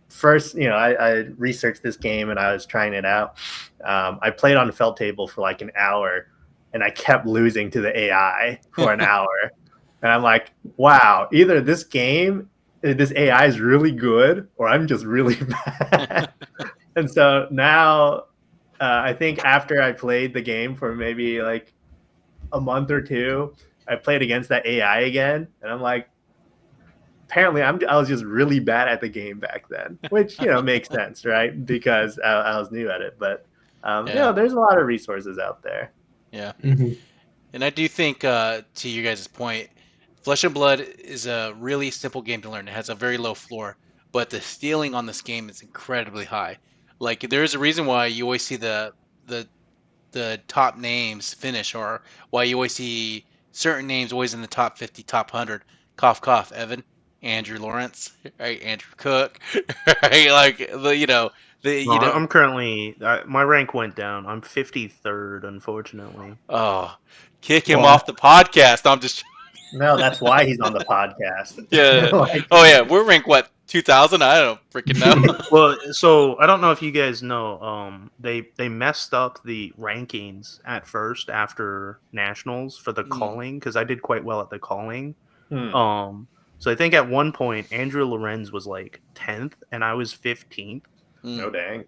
first, I researched this game and I was trying it out. I played on Felt Table for like an hour, and I kept losing to the AI for an hour. And I'm like, wow, either this AI is really good, or I'm just really bad. And so now, I think after I played the game for maybe like a month or two, I played against that AI again, and I'm like, apparently I was just really bad at the game back then, which makes sense, right? Because I was new at it. But there's a lot of resources out there. Yeah, and I do think to you guys' point, Flesh and Blood is a really simple game to learn. It has a very low floor, but the stealing on this game is incredibly high. Like there's a reason why you always see the top names finish, or why you always see certain names always in the top 50, top 100. Cough, cough, Evan, Andrew Lawrence, right? Andrew Cook, right? Like I'm currently my rank went down. I'm 53rd, unfortunately. Oh, kick him off the podcast. I'm just. No, that's why he's on the podcast. Yeah. We're ranked what, 2000? I don't freaking know. Well, so I don't know if you guys know. They messed up the rankings at first after nationals for the calling, because I did quite well at the calling. So I think at one point Andrew Lorenz was like 10th and I was 15th. Oh dang.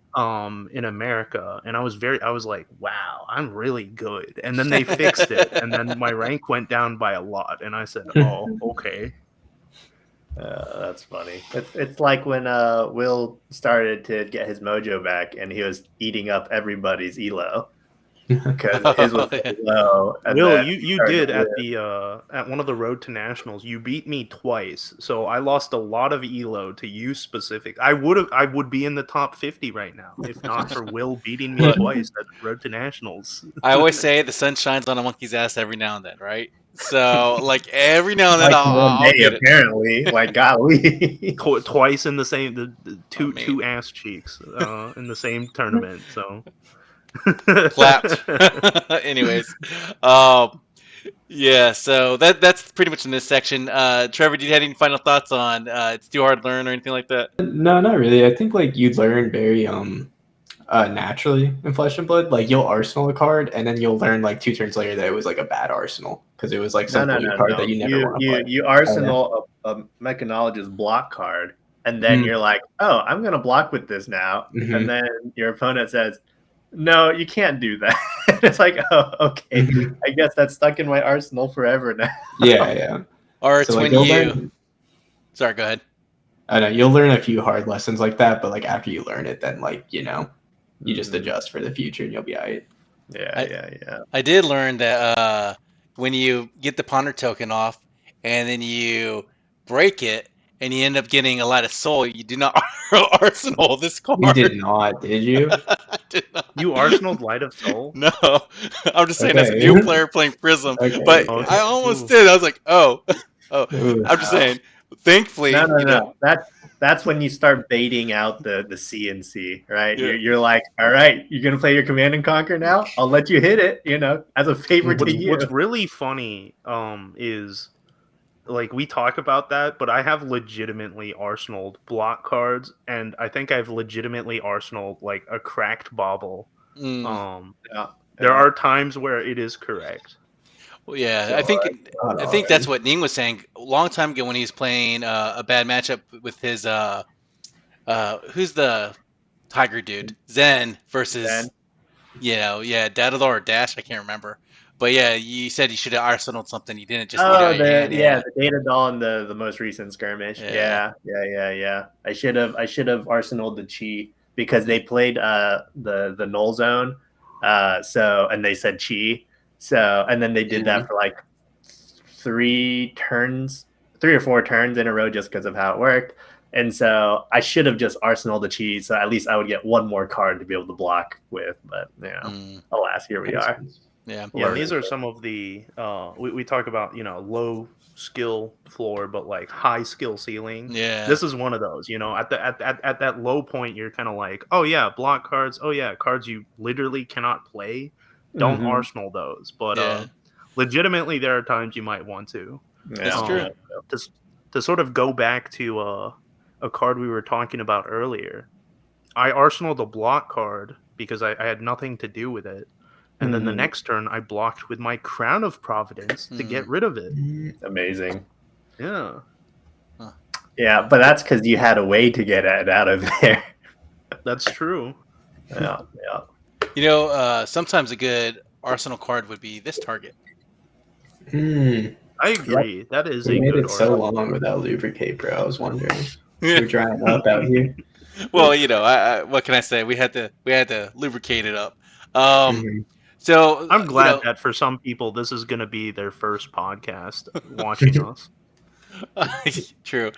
In America, and I was like, wow, I'm really good. And then they fixed it, and then my rank went down by a lot, and I said, oh, okay. That's funny. It's like when Will started to get his mojo back, and he was eating up everybody's elo because his was low. Will, you did at one of the Road to Nationals. You beat me twice, so I lost a lot of elo to you specific. I would be in the top 50 right now if not for Will beating me twice at Road to Nationals. I always say the sun shines on a monkey's ass every now and then, right? So like every now and then, I'll get it. Apparently, like golly, twice in the same two ass cheeks in the same tournament. So Clapped. Anyways, yeah. So that's pretty much in this section. Trevor, do you have any final thoughts on it's too hard to learn or anything like that? No, not really. I think like you learn very naturally in Flesh and Blood. Like you'll arsenal a card, and then you'll learn like 2 turns later that it was like a bad arsenal because it was like No, some no, blue no, card no. that you never want to play. You Oh, yeah. arsenal a mechanologist block card, and then you're like, oh, I'm gonna block with this now, Mhm. and then your opponent says, no, you can't do that. It's like, oh, okay, Mhm. I guess that's stuck in my arsenal forever now. Yeah. Or So it's like when you'll you. learn. Sorry, go ahead. I know you'll learn a few hard lessons like that, but like after you learn it, then like you just Mhm. adjust for the future and you'll be alright. Yeah. I did learn that when you get the ponder token off and then you break it and you end up getting a lot of soul, you do not arsenal this card. You did not, did you? I did not. You arsenaled Light of Soul? No, I'm just saying as a Okay. new player playing Prism, Okay, but okay. I almost Ooh. did. I was like, oh. Ooh. I'm just saying. Thankfully, No. That's when you start baiting out the CNC, right? Yeah. You're like, all right, you're gonna play your Command and Conquer now. I'll let you hit it, as a favor to you. What's really funny is like we talk about that, but I have legitimately arsenaled block cards, and I think I've legitimately arsenaled like a cracked bobble. Mm. There are times where it is correct. Well, yeah, So, I think God, that's what Ning was saying a long time ago when he was playing a bad matchup with his who's the Tiger dude, Zen versus Zen. Datador or Dash, I can't remember, but yeah, you said you should have arsenaled something, you didn't just eat Oh, out your hand. the data doll in the most recent skirmish. Yeah. Yeah. I should have arsenaled the chi because they played the null zone. And they said chi. So and then they did that for like 3 or 4 turns in a row just because of how it worked. And so I should have just arsenaled the chi, so at least I would get one more card to be able to block with. But alas, here we are. Yeah. Yeah, these are some of the we talk about low skill floor but like high skill ceiling. Yeah. This is one of those. At that low point, you're kind of like, oh yeah, block cards. Oh yeah, cards you literally cannot play. Don't arsenal those. But legitimately, there are times you might want to. That's true. To sort of go back to a card we were talking about earlier, I arsenaled a block card because I had nothing to do with it. And then the next turn, I blocked with my Crown of Providence to get rid of it. Amazing. Yeah. Huh. Yeah, but that's because you had a way to get it out of there. That's true. Yeah. Sometimes a good arsenal card would be this target. I agree. Yep. That is we a made good it so arsenal. long without lubricate, bro. I was wondering. We're drying up out here. Well, I what can I say? We had to lubricate it up. So I'm glad that for some people this is going to be their first podcast watching us. True.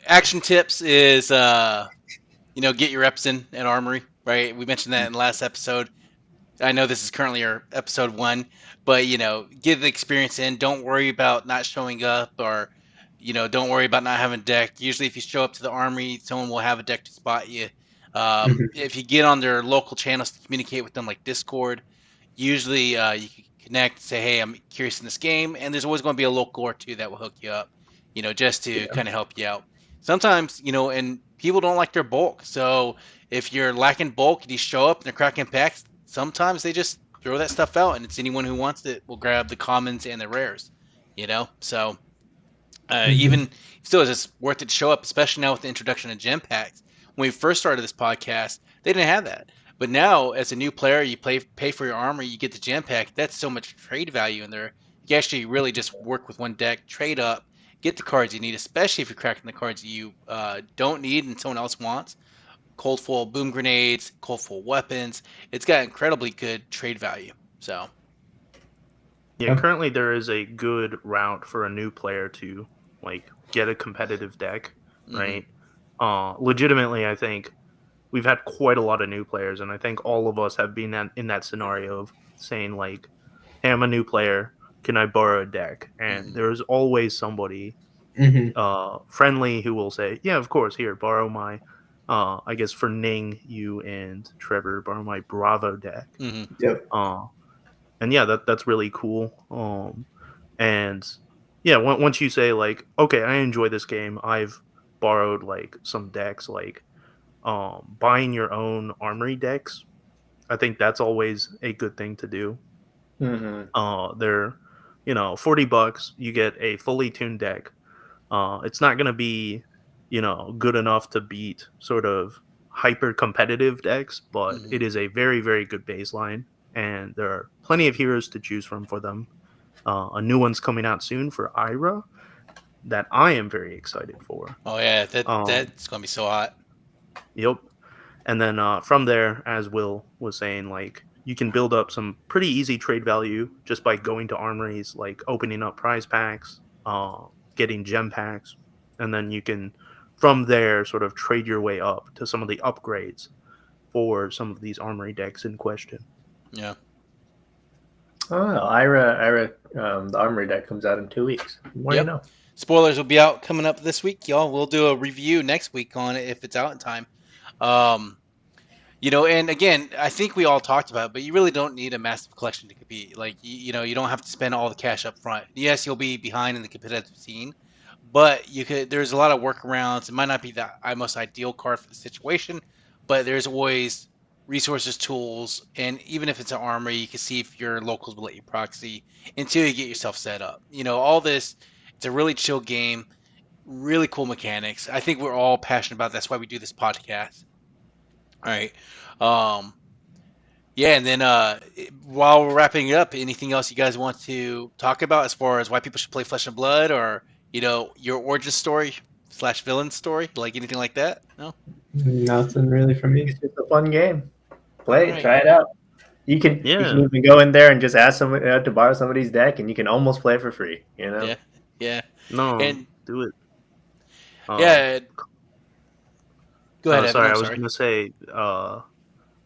Action tips is get your reps in at Armory, right? We mentioned that in the last episode. I know this is currently our episode 1, but get the experience in. Don't worry about not showing up, or don't worry about not having a deck. Usually, if you show up to the Armory, someone will have a deck to spot you. If you get on their local channels to communicate with them, like Discord, usually you can connect, say, hey, I'm curious in this game, and there's always going to be a local or two that will hook you up, just to kind of help you out. Sometimes, and people don't like their bulk, so if you're lacking bulk and you show up and they're cracking packs, sometimes they just throw that stuff out, and it's anyone who wants it will grab the commons and the rares, so even still, it's worth it to show up, especially now with the introduction of gem packs. When we first started this podcast, they didn't have that. But now, as a new player, you pay for your armor, you get the gem pack. That's so much trade value in there. You actually really just work with one deck, trade up, get the cards you need, especially if you're cracking the cards you don't need and someone else wants. Cold full boom grenades, cold full weapons. It's got incredibly good trade value. So, yeah, currently there is a good route for a new player to get a competitive deck, right? Legitimately, I think we've had quite a lot of new players, and I think all of us have been in that scenario of saying hey, I'm a new player, can I borrow a deck? And there's always somebody friendly who will say, yeah, of course, here, borrow my I guess for Ning, you and Trevor borrow my Bravo deck. Mm-hmm. Yep. And yeah, that's really cool. And yeah, once you say like, okay, I enjoy this game, I've borrowed like some decks, like buying your own armory decks. I think that's always a good thing to do. They're, $40, you get a fully tuned deck. It's not going to be, good enough to beat sort of hyper competitive decks, but it is a very, very good baseline. And there are plenty of heroes to choose from for them. A new one's coming out soon for Ira that I am very excited for. Oh yeah, that's gonna be so hot. Yep. And then from there, as Will was saying, like you can build up some pretty easy trade value just by going to armories, like opening up prize packs, getting gem packs, and then you can from there sort of trade your way up to some of the upgrades for some of these armory decks in question. Yeah. Oh, Ira, the armory deck comes out in 2 weeks. What do you know? Spoilers will be out coming up this week, y'all. We'll do a review next week on it if it's out in time. And again, I think we all talked about it, but you really don't need a massive collection to compete. Like, you don't have to spend all the cash up front. Yes, you'll be behind in the competitive scene, but there's a lot of workarounds. It might not be the most ideal card for the situation, but there's always resources, tools, and even if it's an armory, you can see if your locals will let you proxy until you get yourself set up. All this, it's a really chill game, really cool mechanics. I think we're all passionate about it. That's why we do this podcast. All right. And then while we're wrapping it up, anything else you guys want to talk about as far as why people should play Flesh and Blood, or your origin story / villain story, like anything like that? No. Nothing really for me. It's just a fun game. Play it, Right. try it out. You can even go in there and just ask someone to borrow somebody's deck, and you can almost play it for free. Yeah. No, And do it. yeah. Go ahead. Evan, sorry, I'm I was going to say,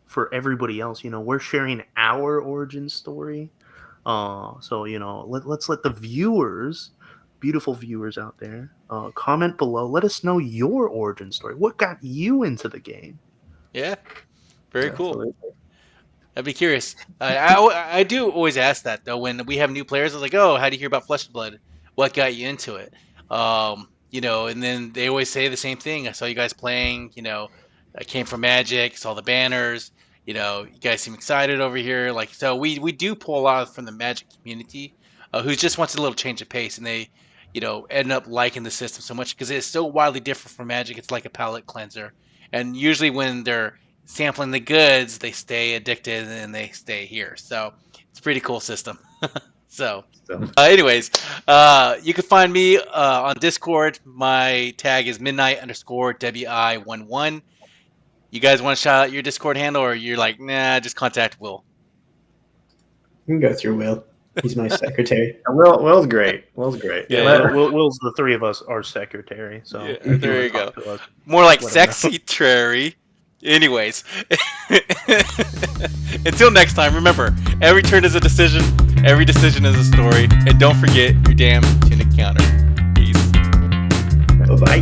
for everybody else, we're sharing our origin story. So let's let the viewers, beautiful viewers out there, comment below. Let us know your origin story. What got you into the game? Yeah. Very cool. Absolutely. I'd be curious. I do always ask that though when we have new players. I was like, "Oh, how do you hear about Flesh and Blood? What got you into it?" And then they always say the same thing. I saw you guys playing. I came from Magic, saw the banners. You guys seem excited over here. Like, so we do pull a lot from the Magic community, who just wants a little change of pace, and they, end up liking the system so much because it's so wildly different from Magic. It's like a palate cleanser, and usually when they're sampling the goods, they stay addicted and they stay here. So it's a pretty cool system. Anyways, you can find me on Discord. My tag is midnight_WI11. You guys want to shout out your Discord handle, or you're like, nah, just contact Will? You can go through Will. He's my secretary. Will's great. Yeah. Will's the three of us are secretary. So there you go. More like sexy-trary. Anyways, until next time, remember, every turn is a decision, every decision is a story, and don't forget your damn Tunic Counter. Peace. Bye-bye.